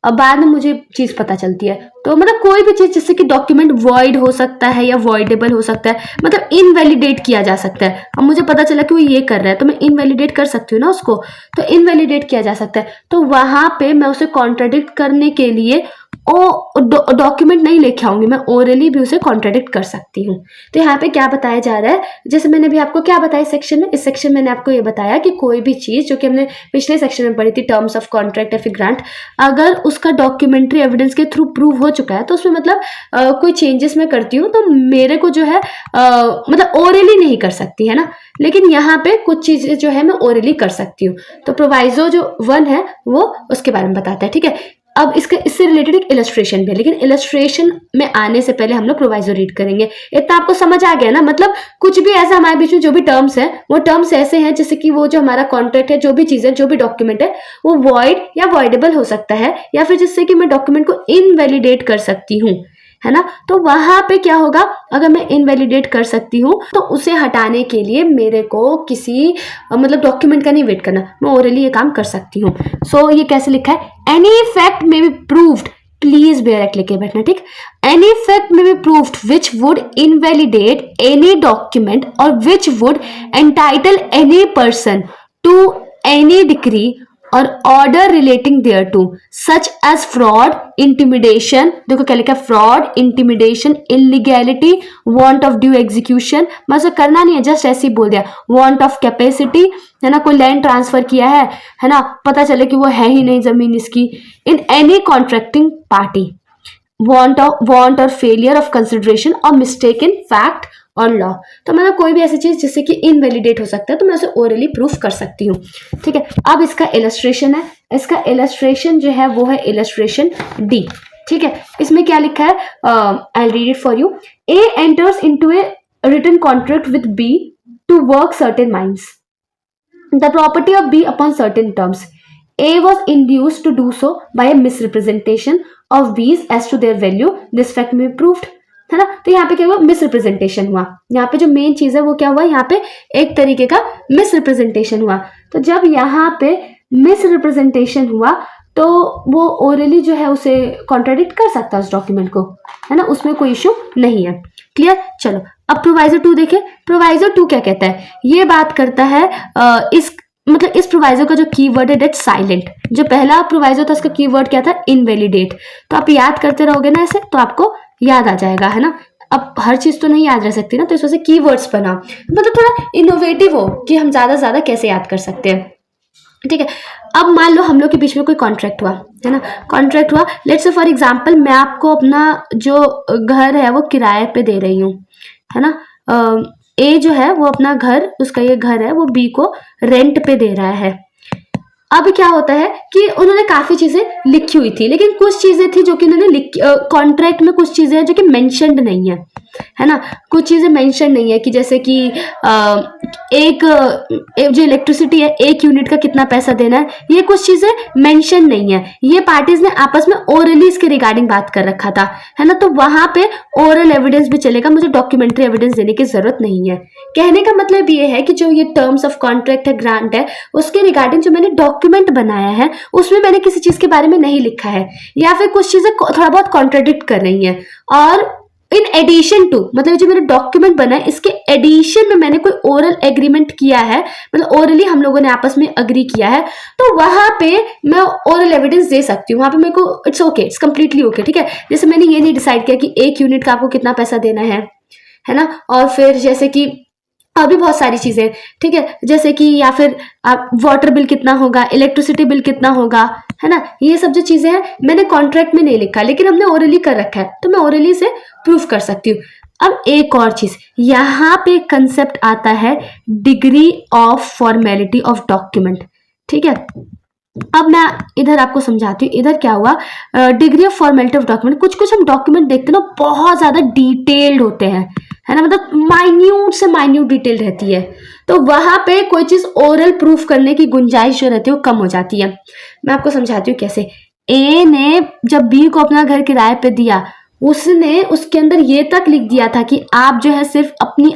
अब बाद में मुझे चीज़ पता चलती है, तो मतलब कोई भी चीज़ जिससे कि डॉक्यूमेंट वॉइड हो सकता है या वॉइडेबल हो सकता है, मतलब इनवैलिडेट किया जा सकता है, अब मुझे पता चला कि वो ये कर रहा है तो मैं इनवैलिडेट कर सकती हूँ ना उसको, तो इनवैलिडेट किया जा सकता है, तो वहाँ पे मैं उसे कॉन्ट्राडिक्ट करने के लिए डॉक्यूमेंट नहीं लेके आऊंगी, मैं ओरली भी उसे कॉन्ट्राडिक्ट कर सकती हूँ। तो यहाँ पे क्या बताया जा रहा है, जैसे मैंने भी आपको क्या बताया इस सेक्शन में, इस सेक्शन में मैंने आपको ये बताया कि कोई भी चीज जो कि हमने पिछले सेक्शन में पढ़ी थी, टर्म्स ऑफ कॉन्ट्रैक्ट या फिर ग्रांट, अगर उसका डॉक्यूमेंट्री एविडेंस के थ्रू प्रूव हो चुका है तो उसमें मतलब कोई चेंजेस मैं करती हूँ तो मेरे को जो है मतलब ओरली नहीं कर सकती है ना, लेकिन यहाँ पे कुछ चीजें जो है मैं ओरली कर सकती हूँ। तो प्रोवाइजो जो 1 है वो उसके बारे में बताता है, ठीक है। अब इससे रिलेटेड एक इलस्ट्रेशन भी है, लेकिन इलस्ट्रेशन में आने से पहले हम लोग प्रोवाइजो रीड करेंगे। इतना आपको समझ आ गया ना, मतलब कुछ भी ऐसा हमारे बीच में जो भी टर्म्स है वो टर्म्स ऐसे हैं जैसे कि वो जो हमारा कॉन्ट्रैक्ट है, जो भी चीज है, जो भी डॉक्यूमेंट है वो वॉइड या वॉइडेबल हो सकता है, या फिर जिससे कि मैं डॉक्यूमेंट को इनवैलिडेट कर सकती हूँ, है ना। तो वहां पे क्या होगा, अगर मैं इनवैलिडेट कर सकती हूँ तो उसे हटाने के लिए मेरे को किसी मतलब डॉक्यूमेंट का नहीं वेट करना, मैं ओरली ये काम कर सकती हूँ। सो ये कैसे लिखा है, any fact may be proved, please बेयर लिख के बैठना, ठीक। Any fact may be proved which would invalidate any document or which would entitle any person to any decree or order relating thereto such as fraud, intimidation, देखो क्या लिखा है, fraud, intimidation, illegality, want of due execution, मैं उसे करना नहीं है, just ऐसे ही बोल दिया, वांट ऑफ कैपेसिटी, है ना, कोई लैंड ट्रांसफर किया है ना, पता चले कि वो है ही नहीं जमीन इसकी, in any contracting party, want और फेलियर ऑफ कंसिडरेशन और मिस्टेक इन फैक्ट और लॉ। तो मतलब कोई भी ऐसी चीज जिससे कि इनवैलिडेट हो सकता है तो मैं उसे ओरली प्रूफ कर सकती हूँ, ठीक है। अब इसका इलस्ट्रेशन है, इसका इलस्ट्रेशन जो है वो है इलस्ट्रेशन डी, ठीक है। इसमें क्या लिखा है, I read it for you. A enters into a written contract with B to work certain mines the property of B upon certain terms. A was induced to do so by a misrepresentation of B's as to their value. This fact may be proved, है ना। तो यहाँ पे क्या हुआ, misrepresentation हुआ। यहाँ पे जो मेन चीज है वो क्या हुआ, यहाँ पे एक तरीके का मिसरिप्रेजेंटेशन हुआ। तो जब यहाँ पे मिसरिप्रेजेंटेशन हुआ तो वो ओरली जो है उसे कॉन्ट्राडिक्ट कर सकता है उस डॉक्यूमेंट को, है ना, उसमें कोई इशू नहीं है। क्लियर। चलो अब प्रोवाइजो 2 देखें। प्रोवाइजो 2 क्या कहता है, ये बात करता है इस प्रोवाइजो का जो कीवर्ड है डेट साइलेंट। जो पहला प्रोवाइजो था उसका कीवर्ड क्या था, इनवैलिडेट। तो आप याद करते रहोगे ना ऐसे तो आपको याद आ जाएगा, है ना। अब हर चीज तो नहीं याद रह सकती ना, तो इस वजह से कीवर्ड्स बना, मतलब थोड़ा इनोवेटिव हो कि हम ज्यादा से ज्यादा कैसे याद कर सकते हैं, ठीक है। अब मान लो हम लोग के बीच में कोई कॉन्ट्रैक्ट हुआ, है ना, कॉन्ट्रैक्ट हुआ। लेट्स से फॉर एग्जांपल मैं आपको अपना जो घर है वो किराए पे दे रही हूँ, है ना। ए जो है वो अपना घर, उसका ये घर है वो बी को रेंट पे दे रहा है। अब क्या होता है कि उन्होंने काफी चीजें लिखी हुई थी, लेकिन कुछ चीजें थी जो कि उन्होंने कॉन्ट्रैक्ट में कुछ चीजें हैं जो कि मेंशन्ड नहीं है ना। कुछ चीजें मेंशन नहीं है कि जैसे कि एक जो इलेक्ट्रिसिटी है 1 यूनिट का कितना पैसा देना है, ये कुछ चीजें मेंशन नहीं है। ये पार्टीज ने आपस में ओरली इसके रिगार्डिंग बात कर रखा था, है ना। तो वहां पे ओरल एविडेंस भी चलेगा, मुझे डॉक्यूमेंट्री एविडेंस देने की जरूरत नहीं है। कहने का मतलब ये है कि जो ये टर्म्स ऑफ कॉन्ट्रैक्ट है, ग्रांट है, उसके रिगार्डिंग जो मैंने डॉक्यूमेंट बनाया है उसमें मैंने किसी चीज के बारे में नहीं लिखा है, या फिर कुछ चीजें थोड़ा बहुत कॉन्ट्राडिक्ट कर रही हैं। और इन एडिशन टू, मतलब जो मेरा डॉक्यूमेंट बना है इसके एडिशन में मैंने कोई ओरल एग्रीमेंट किया है, मतलब ओरली हम लोगों ने आपस में अग्री किया है, तो वहां पे मैं ओरल एविडेंस दे सकती हूँ। वहां पे मेरे को it's okay, it's completely okay, ठीक है। जैसे मैंने ये नहीं डिसाइड किया कि 1 यूनिट का आपको कितना पैसा देना है ना। और फिर जैसे कि अभी बहुत सारी चीजें, ठीक है, जैसे कि या फिर आप वाटर बिल कितना होगा, इलेक्ट्रिसिटी बिल कितना होगा, है ना। ये सब जो चीजें हैं मैंने कॉन्ट्रैक्ट में नहीं लिखा, लेकिन हमने ओरली कर रखा है, तो मैं ओरली से प्रूफ कर सकती हूँ। अब एक और चीज यहाँ पे कंसेप्ट आता है, degree of formality of document, ठीक है। अब मैं इधर आपको समझाती हूँ। इधर क्या हुआ, degree of formality of document, कुछ हम डॉक्यूमेंट देखते हैं ना बहुत ज्यादा डिटेल्ड होते हैं, है ना, मतलब माइन्यूट से माइन्यूट डिटेल रहती है, तो वहां पे कोई चीज ओरल प्रूफ करने की गुंजाइश जो रहती है वो कम हो जाती है। मैं आपको समझाती हूँ कैसे। ए ने जब बी को अपना घर किराए पे दिया, उसने उसके अंदर ये तक लिख दिया था कि आप जो है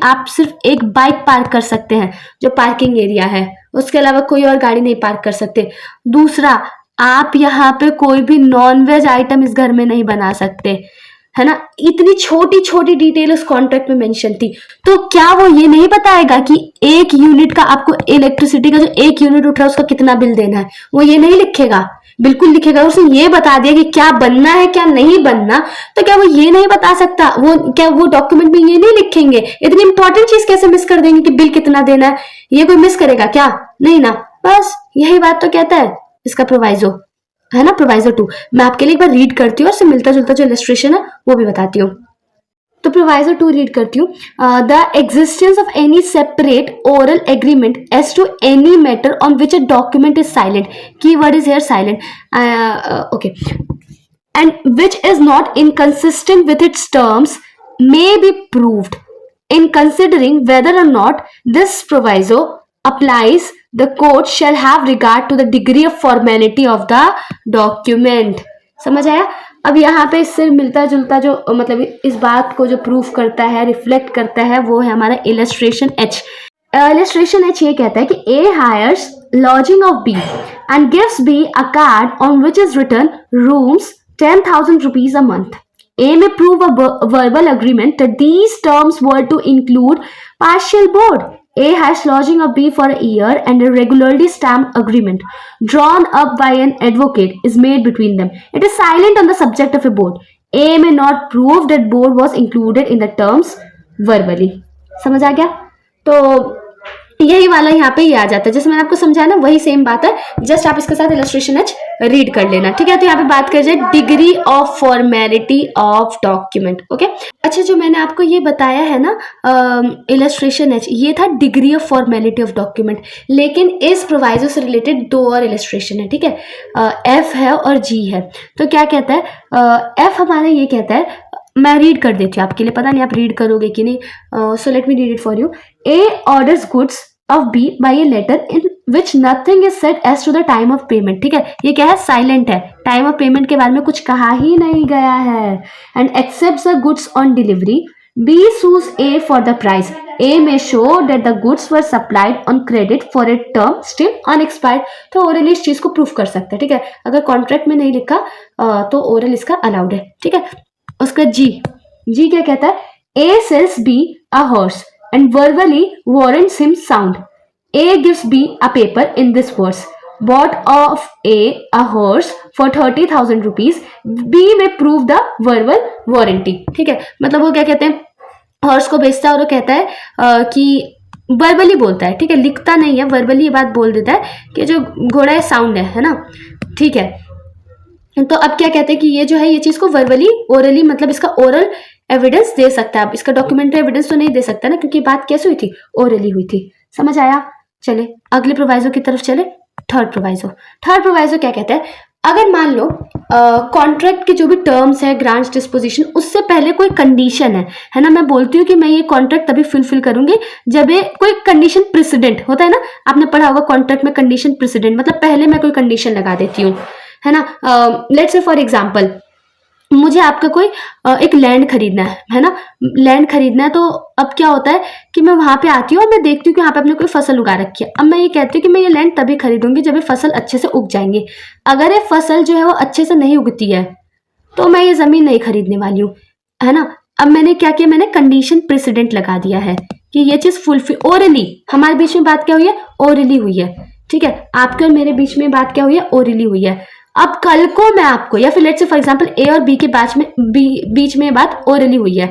आप सिर्फ एक बाइक पार्क कर सकते हैं जो पार्किंग एरिया है, उसके अलावा कोई और गाड़ी नहीं पार्क कर सकते। दूसरा, आप यहाँ पे कोई भी नॉनवेज आइटम इस घर में नहीं बना सकते, है ना। इतनी छोटी छोटी डिटेल उस कॉन्ट्रैक्ट में मेंशन थी, तो क्या वो ये नहीं बताएगा कि 1 यूनिट का आपको इलेक्ट्रिसिटी का जो 1 यूनिट उठ रहा है उसका कितना बिल देना है, वो ये नहीं लिखेगा। बिल्कुल लिखेगा, उसने ये बता दिया कि क्या बनना है क्या नहीं बनना, तो क्या वो ये नहीं बता सकता? क्या वो डॉक्यूमेंट में ये नहीं लिखेंगे? इतनी इंपॉर्टेंट चीज कैसे मिस कर देंगे कि बिल कितना देना है? ये कोई मिस करेगा क्या? नहीं ना। बस यही बात तो कहता है इसका प्रोवाइजो, है ना, प्रोवाइजो 2। मैं आपके लिए एक बार रीड करती हूँ और उससे मिलता जुलता जो इलस्ट्रेशन है वो भी बताती हूँ। तो प्रोवाइजो 2 रीड करती हूँ। The existence of any separate oral agreement as to any matter on which a document is silent, key word is here silent, okay, and which is not inconsistent with its terms may be proved. In considering whether or not this proviso applies, the court shall have regard to the degree of formality of the document. समझ आया? अब यहाँ पे इससे मिलता जुलता जो मतलब इस बात को जो प्रूफ करता है, रिफ्लेक्ट करता है, वो है हमारा इलस्ट्रेशन एच। इलस्ट्रेशन एच ये कहता है कि A hires lodging of B and gives B a card on which is written rooms 10,000 rupees a month. A may prove a verbal agreement that these terms were to include partial board. A has lodging of B for a year and a regularly stamped agreement drawn up by an advocate is made between them. It is silent on the subject of a board. A may not prove that board was included in the terms verbally. समझ आ गया? तो यही वाला यहाँ पे ये आ जाता है, जैसे मैंने आपको समझाया ना, वही सेम बात है, जस्ट आप इसके साथ इलस्ट्रेशन एच रीड कर लेना, ठीक है। तो यहाँ पे बात कर जाए degree of formality of document, okay. अच्छा, जो मैंने आपको ये बताया है ना इलस्ट्रेशन एच, ये था degree of formality of document, लेकिन इस प्रोवाइजो से रिलेटेड दो और इलस्ट्रेशन है, ठीक है, एफ है और जी है। तो क्या कहता है एफ हमारा ये कहता है, मैं रीड कर देती हूँ आपके लिए, पता नहीं आप रीड करोगे कि नहीं, so let me read it for you. A orders goods of B by a letter in which nothing is said as to the time of payment, ठीक है, ये क्या है, साइलेंट है, टाइम ऑफ पेमेंट के बारे में कुछ कहा ही नहीं गया है। And accepts the goods on delivery, B sues A for the price, A may show that the goods were supplied on credit for a term still unexpired. तो ओरल इस चीज को प्रूफ कर सकते हैं, ठीक है, अगर कॉन्ट्रैक्ट में नहीं लिखा तो ओरल इसका अलाउड है, ठीक है। उसका जी क्या कहता है, A sells B a horse and verbally warrants him sound, A gives B a paper in this words, bought of a horse for 30,000 rupees, B में prove the verbal warranty, ठीक है। मतलब वो क्या कहते हैं, हॉर्स को बेचता है और वो कहता है कि वर्बली बोलता है, ठीक है, लिखता नहीं है, वर्बली ये बात बोल देता है कि जो घोड़ा है साउंड है ना, ठीक है। तो अब क्या कहते हैं कि ये जो है ये चीज को वर्बली ओरली, मतलब इसका ओरल एविडेंस दे सकता है। अब इसका डॉक्यूमेंट्री एविडेंस तो नहीं दे सकता ना, क्योंकि बात कैसे हुई थी, ओरली हुई थी। समझ आया? चले अगले प्रोवाइजो की तरफ चले, थर्ड प्रोवाइजो क्या कहता है, अगर मान लो कॉन्ट्रैक्ट के जो भी टर्म्स है, ग्रांट्स, डिस्पोजिशन, उससे पहले कोई कंडीशन है ना, मैं बोलती हूँ कि मैं ये कॉन्ट्रैक्ट तभी फुलफिल करूंगी जब ये कोई कंडीशन प्रेसिडेंट होता है ना, आपने पढ़ा होगा कॉन्ट्रैक्ट में कंडीशन प्रेसिडेंट, मतलब पहले मैं कोई कंडीशन लगा देती हूँ, है ना। लेट्स से फॉर एग्जांपल मुझे आपका कोई एक लैंड खरीदना है ना, लैंड खरीदना है, तो अब क्या होता है कि मैं वहां पे आती हूँ और मैं देखती हूँ कि यहाँ पे आपने कोई फसल उगा रखी है। अब मैं ये कहती हूँ कि मैं ये लैंड तभी खरीदूंगी जब ये फसल अच्छे से उग जाएंगी। अगर ये फसल जो है वो अच्छे से नहीं उगती है तो मैं ये जमीन नहीं खरीदने वाली हूँ, है ना। अब मैंने क्या किया, मैंने कंडीशन प्रेसिडेंट लगा दिया है कि ये चीज फुलफिल, ओरली हमारे बीच में बात क्या हुई है, ओरली हुई है, ठीक है। आपके और मेरे बीच में बात क्या हुई है, ओरली हुई है। अब कल को मैं आपको, या फिर लेट्स से फॉर एग्जांपल ए और बी के बीच में बात ओरली हुई है,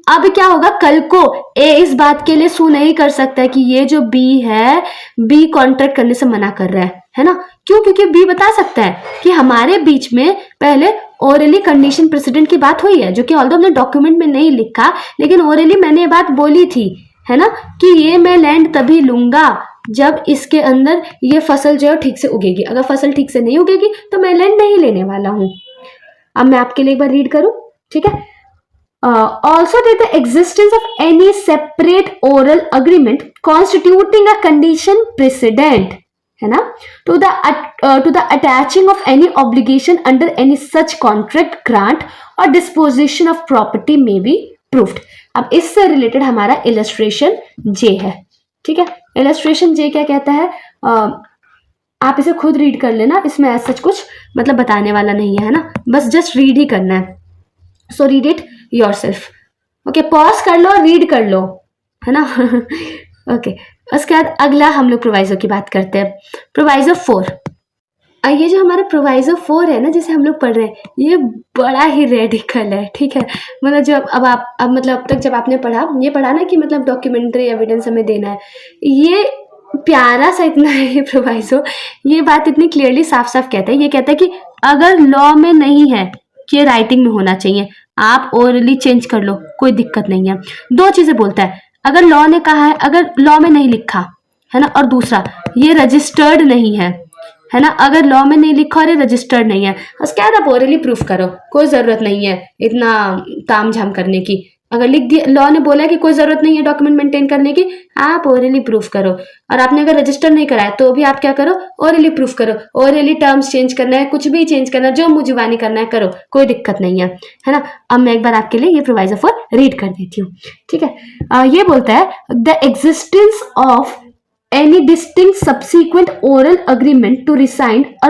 अब क्या होगा, कल को ए इस बात के लिए सू नहीं कर सकता है कि ये जो बी है, बी कॉन्ट्रैक्ट करने से मना कर रहा है ना। क्यों? क्योंकि बी बता सकता है कि हमारे बीच में पहले ओरली कंडीशन प्रेसिडेंट की बात हुई है, जो कि ऑल्दो हमने डॉक्यूमेंट में नहीं लिखा, लेकिन ओरली मैंने ये बात बोली थी, है ना, कि ये मैं लैंड तभी लूंगा जब इसके अंदर ये फसल जो है ठीक से उगेगी। अगर फसल ठीक से नहीं उगेगी तो मैं लैंड नहीं लेने वाला हूं। अब मैं आपके लिए एक बार रीड करूं, ठीक है। Also that the existence of any separate oral agreement constituting a condition precedent, है ना, to the attaching of any obligation under any such contract, grant or disposition of property may be proved. अब इससे related हमारा illustration जे है, ठीक है। Illustration जे क्या कहता है, आप इसे खुद रीड कर लेना, इसमें ऐसा कुछ मतलब बताने वाला नहीं है ना, बस जस्ट रीड ही करना है। So read it yourself, okay, pause कर लो, रीड कर लो, है ना। ओके, उसके बाद अगला हम लोग प्रोवाइजो की बात करते हैं, प्रोवाइजो 4। ये जो हमारा प्रोवाइजो 4 है ना, जिसे हम लोग पढ़ रहे हैं, ये बड़ा ही रेडिकल है, ठीक है। मतलब जब अब मतलब अब तक जब आपने ये पढ़ा ना कि मतलब डॉक्यूमेंट्री एविडेंस हमें देना है, ये प्यारा सा इतना है ये प्रोवाइजो, ये बात इतनी क्लियरली साफ-साफ कहता है। ये कहता है कि अगर लॉ में नहीं है कि ये राइटिंग में होना चाहिए, आप ओरली चेंज कर लो, कोई दिक्कत नहीं है। 2 चीज़ें बोलता है, अगर लॉ ने कहा है, अगर लॉ में नहीं लिखा, है ना, और दूसरा ये रजिस्टर्ड नहीं है ना, अगर लॉ में नहीं लिखा और ये रजिस्टर्ड नहीं है, बस क्या आप ओरली प्रूफ करो, कोई ज़रूरत नहीं है इतना तामझाम करने की। अगर लिख दिया, लॉ ने बोला है कि कोई ज़रूरत नहीं है डॉक्यूमेंट मेंटेन करने की, आप ओरली प्रूफ करो। और आपने अगर रजिस्टर नहीं कराया तो भी आप क्या करो, ओरली प्रूफ करो। ओरली टर्म्स चेंज करना है, कुछ भी चेंज करना है, जो मुँह जुबानी करना है करो, कोई दिक्कत नहीं है ना। अब मैं एक बार आपके लिए ये प्रोवाइजो 4 रीड कर देती हूँ, ठीक है। ये बोलता है the existence of any distinct subsequent oral agreement to rescind or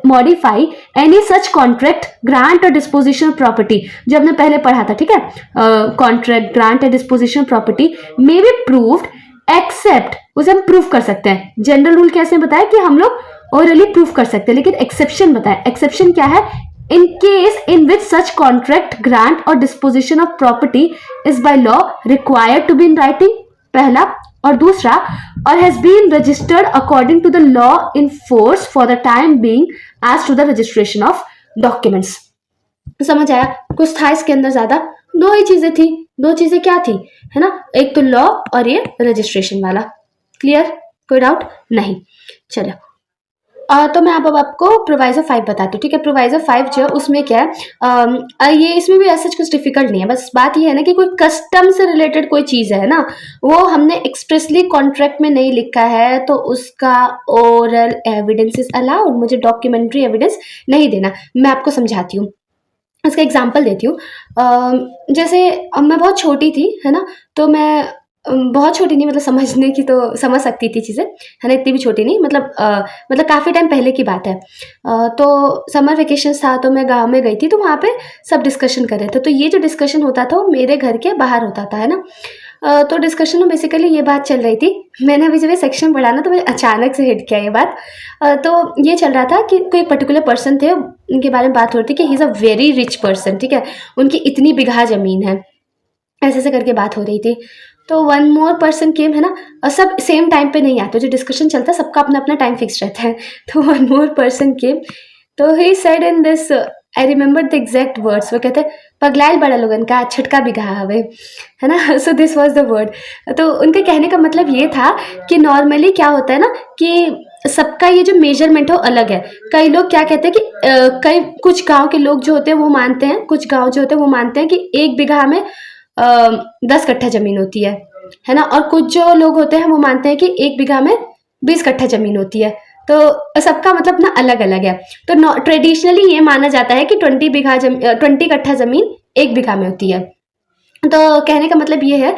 modify any such contract, grant or disposition of property, जो हमने पहले पढ़ा था, ठीक है, कॉन्ट्रैक्ट, ग्रांट या disposition property may be proved except, उसे हम प्रूव कर सकते हैं। जनरल रूल कैसे बताया कि हम लोग ओरली प्रूव कर सकते हैं, लेकिन एक्सेप्शन बताया। एक्सेप्शन क्या है, in case in which such contract, grant or disposition of property is by law required to be in writing, पहला, और दूसरा, और has been registered according to the law in force for the time being as to the registration of documents. समझ आया? कुछ था इसके अंदर ज्यादा, 2 ही चीजें थी। 2 चीजें क्या थी, है ना, एक तो लॉ और ये रजिस्ट्रेशन वाला। क्लियर? कोई डाउट नहीं? चलो, तो मैं अब आपको प्रोवाइजो 5 बताती हूँ, ठीक है। प्रोवाइजो 5 जो है उसमें क्या है, ये इसमें भी ऐसा कुछ डिफिकल्ट नहीं है, बस बात ये है ना कि कोई कस्टम से रिलेटेड कोई चीज़ है ना, वो हमने एक्सप्रेसली कॉन्ट्रैक्ट में नहीं लिखा है, तो उसका ओरल एविडेंस इज अलाउड, मुझे डॉक्यूमेंट्री एविडेंस नहीं देना। मैं आपको समझाती हूँ, इसका एग्जाम्पल देती हूँ। जैसे मैं बहुत छोटी थी, है ना, तो मैं बहुत छोटी नहीं, मतलब समझने की तो समझ सकती थी चीज़ें, है ना, इतनी भी छोटी नहीं, मतलब काफ़ी टाइम पहले की बात है। तो समर वेकेशन था, तो मैं गांव में गई थी, तो वहाँ पे सब डिस्कशन कर रहे थे। तो ये जो डिस्कशन होता था वो मेरे घर के बाहर होता था, है ना। तो डिस्कशन में बेसिकली ये बात चल रही थी। मैंने अभी जब ये सेक्शन पढ़ा ना, तो मुझे अचानक से हिट किया ये बात। तो ये चल रहा था कि कोई पर्टिकुलर पर्सन थे, उनके बारे में बात हो रही थी कि he is a very rich person, ठीक है, उनकी इतनी बिगहा ज़मीन है, ऐसे ऐसे करके बात हो रही थी। तो 1 मोर पर्सन केम, है ना, और सब सेम टाइम पे नहीं आते, जो डिस्कशन चलता है सबका अपना अपना टाइम फिक्स रहता है। तो 1 मोर पर्सन केम, तो he said in this, I remember the exact words, वो कहते पगलाइल बड़ा लोगन का छटका भी कहा हवे, है ना। So this was the word. तो उनके कहने का मतलब ये था कि नॉर्मली क्या होता है ना कि सबका ये जो मेजरमेंट हो अलग है। कई लोग क्या कहते हैं कि कई कुछ गांव के लोग जो होते हैं वो मानते हैं, कुछ गांव जो होते हैं वो मानते हैं कि 1 बीघा में 10 कट्ठा जमीन होती है ना, और कुछ जो लोग होते हैं वो मानते हैं कि 1 बीघा में 20 कट्ठा जमीन होती है। तो सबका मतलब ना अलग अलग है। तो ट्रेडिशनली ये माना जाता है कि 20 कट्ठा जमीन 1 बीघा में होती है। तो कहने का मतलब ये है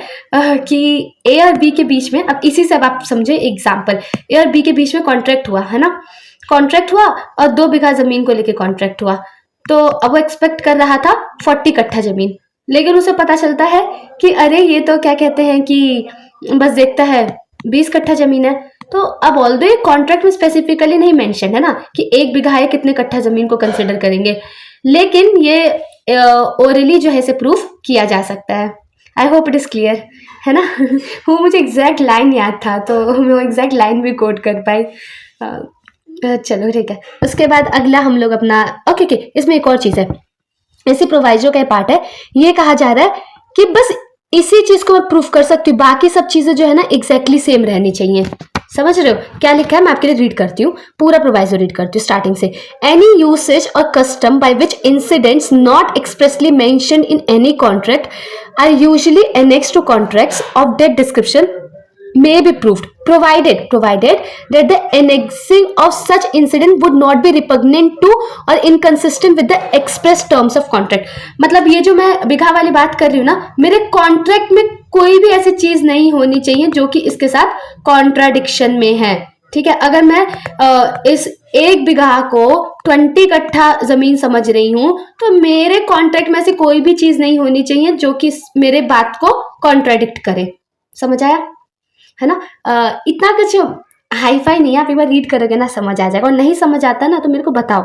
कि ए और बी के बीच में, अब इसी से अब आप समझे एग्जाम्पल, ए और बी के बीच में कॉन्ट्रैक्ट हुआ, है ना, कॉन्ट्रैक्ट हुआ और 2 बीघा जमीन को लेके कॉन्ट्रैक्ट हुआ। तो अब वो एक्सपेक्ट कर रहा था 40 कट्ठा जमीन, लेकिन उसे पता चलता है कि अरे ये तो क्या कहते हैं कि बस देखता है 20 कट्ठा जमीन है। तो अब ऑल्दो ये कॉन्ट्रैक्ट में स्पेसिफिकली नहीं मेंशन है ना कि 1 बीघा है कितने कट्ठा जमीन को कंसिडर करेंगे, लेकिन ये ओरली जो है इसे प्रूफ किया जा सकता है। I hope it is clear, है ना। वो मुझे एग्जैक्ट लाइन याद था, तो मैं वो एग्जैक्ट लाइन भी कोट कर पाई। चलो ठीक है। उसके बाद अगला हम लोग अपना ओके, इसमें एक और चीज़ है, ऐसे प्रोवाइजो का पार्ट है। ये कहा जा रहा है कि बस इसी चीज को मैं प्रूफ कर सकती हूँ, बाकी सब चीजें जो है ना एग्जैक्टली सेम रहनी चाहिए। समझ रहे हो क्या लिखा है? मैं आपके लिए रीड करती हूँ, पूरा प्रोवाइजो रीड करती हूँ स्टार्टिंग से। एनी यूसेज और custom by which incidents not expressly mentioned in any contract are usually annexed to contracts of that description may be proved provided that the annexing of such incident would not be repugnant to or inconsistent with the express terms of contract। मतलब ये जो मैं बिघा वाली बात कर रही हूँ ना, मेरे कॉन्ट्रैक्ट में कोई भी ऐसी चीज नहीं होनी चाहिए जो कि इसके साथ कॉन्ट्राडिक्शन में है, ठीक है। अगर मैं इस 1 बीघा को 20 कट्ठा जमीन समझ रही हूँ, तो मेरे कॉन्ट्रैक्ट में ऐसी कोई भी चीज नहीं होनी चाहिए जो कि मेरे बात को कॉन्ट्राडिक्ट करे। समझ आया, है ना। इतना कुछ हाई फाई नहीं है, आप एक बार रीड करोगे ना समझ आ जाएगा, और नहीं समझ आता ना तो मेरे को बताओ,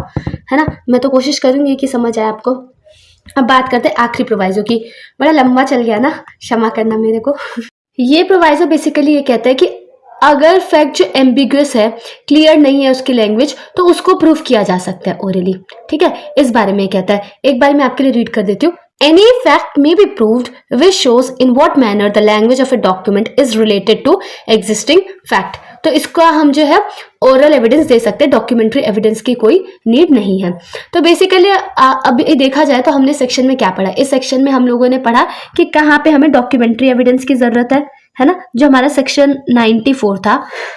है ना, मैं तो कोशिश करूँगी कि समझ आए आपको। अब बात करते हैं आखिरी प्रोवाइजो की। बड़ा लंबा चल गया ना, क्षमा करना मेरे को। ये प्रोवाइजो बेसिकली ये कहता है कि अगर फैक्ट जो एम्बिगुअस है, क्लियर नहीं है उसकी लैंग्वेज, तो उसको प्रूफ किया जा सकता है ओरली। ठीक है, इस बारे में कहता है, एक बार मैं आपके लिए रीड कर देती हूँ। Any fact may be proved which shows in what manner the language of a document is related to existing fact. तो इसका हम जो है ओरल एविडेंस दे सकते हैं, डॉक्यूमेंट्री एविडेंस की कोई नीड नहीं है। तो बेसिकली अब देखा जाए तो हमने सेक्शन में क्या पढ़ा, इस सेक्शन में हम लोगों ने पढ़ा कि कहाँ पे हमें डॉक्यूमेंट्री एविडेंस की जरूरत है ना, जो हमारा सेक्शन 94 था,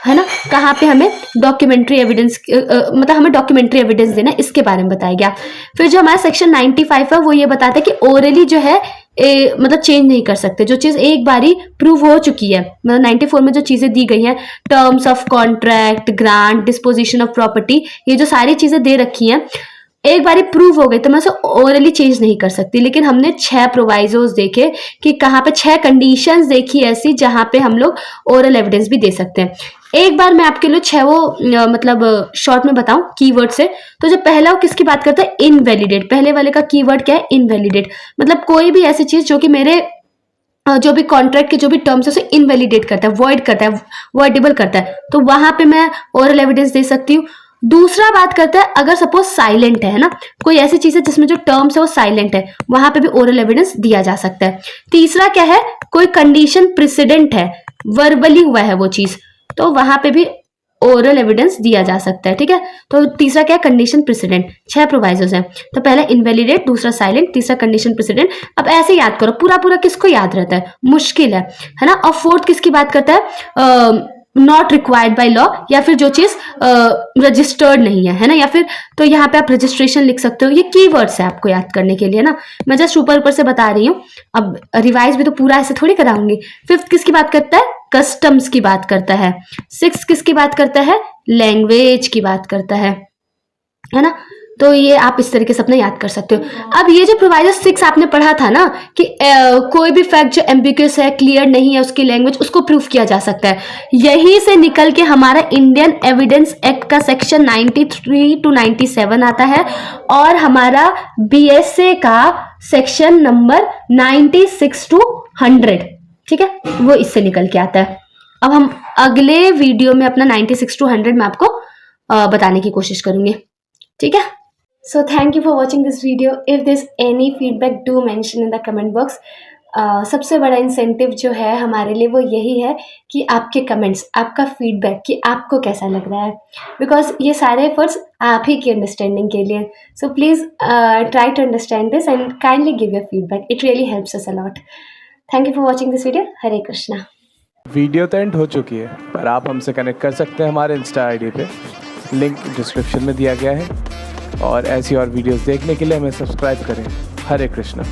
है ना, कहाँ पे हमें डॉक्यूमेंट्री एविडेंस मतलब हमें डॉक्यूमेंट्री एविडेंस देना, इसके बारे में बताया गया। फिर जो हमारा सेक्शन 95 है वो ये बताता है कि ओरली जो है मतलब चेंज नहीं कर सकते, जो चीज़ एक बारी प्रूव हो चुकी है, मतलब 94 में जो चीज़ें दी गई हैं, terms of contract, grant, disposition of property, ये जो सारी चीज़ें दे रखी हैं एक बारी प्रूव हो गई तो मैं उसे ओरली चेंज नहीं कर सकती। लेकिन हमने 6 प्रोवाइजोस देखे कि कहाँ पे 6 कंडीशंस देखी ऐसी जहाँ पे हम लोग ओरल एविडेंस भी दे सकते हैं। एक बार मैं आपके लिए 6 वो मतलब शॉर्ट में बताऊं कीवर्ड से। तो जो पहला वो किसकी बात करता है, इनवैलिडेट। पहले वाले का कीवर्ड क्या है, इनवैलिडेट, मतलब कोई भी ऐसी चीज जो कि मेरे जो भी कॉन्ट्रैक्ट के जो भी टर्म्स है उसे इनवैलिडेट करता है, वॉइड करता है, वॉइडेबल करता है, तो वहां पे मैं ओरल एविडेंस दे सकती हूँ। दूसरा बात करता है अगर सपोज साइलेंट है ना, कोई ऐसी चीज है जिसमें जो टर्म्स है वो साइलेंट है, वहां पे भी ओरल एविडेंस दिया जा सकता है। तीसरा क्या है, कोई कंडीशन प्रेसिडेंट है, वर्बली हुआ है वो चीज, तो वहां पे भी ओरल एविडेंस दिया जा सकता है। ठीक है, तो तीसरा क्या है, कंडीशन प्रेसिडेंट। 6 प्रोवाइजोस हैं, तो पहला इनवैलिडेट, दूसरा साइलेंट, तीसरा कंडीशन प्रेसिडेंट। अब ऐसे याद करो, पूरा पूरा किसको याद रहता है, मुश्किल है ना। और फोर्थ किसकी बात करता है, नॉट रिक्वायर्ड बाय लॉ, या फिर जो चीज रजिस्टर्ड नहीं है ना, या फिर तो यहाँ पे आप रजिस्ट्रेशन लिख सकते हो। ये कीवर्ड्स है आपको याद करने के लिए ना, मैं जस्ट ऊपर ऊपर से बता रही हूँ, अब रिवाइज भी तो पूरा ऐसे थोड़ी कराऊंगी। 5th किसकी बात करता है, कस्टम्स की बात करता है। 6th किसकी बात करता है, लैंग्वेज की बात करता है ना। तो ये आप इस तरीके से अपना याद कर सकते हो। अब ये जो प्रोवाइजर 6 आपने पढ़ा था ना कि कोई भी फैक्ट जो एम्बिगुअस है, क्लियर नहीं है उसकी लैंग्वेज, उसको प्रूफ किया जा सकता है। यहीं से निकल के हमारा इंडियन एविडेंस एक्ट का सेक्शन 93 to 97 आता है, और हमारा बीएसए का सेक्शन नंबर 96 to 100, ठीक है, वो इससे निकल के आता है। अब हम अगले वीडियो में अपना 96 to 100 में आपको बताने की कोशिश करूंगी, ठीक है। So thank you for watching this video. If there's any feedback, do mention in the comment box. सबसे बड़ा इंसेंटिव जो है हमारे लिए वो यही है कि आपके कमेंट्स, आपका फीडबैक कि आपको कैसा लग रहा है, बिकॉज ये सारे एफर्ट्स आप ही की अंडरस्टैंडिंग के लिए। So please try to understand this and kindly give your feedback, it really helps us a lot. Thank you for watching this video. Hare Krishna. Video तो एंड हो चुकी है, पर आप हमसे कनेक्ट कर सकते हैं हमारे इंस्टा आईडी पे, लिंक डिस्क्रिप्शन में दिया गया है। और ऐसी और वीडियोस देखने के लिए हमें सब्सक्राइब करें। हरे कृष्णा।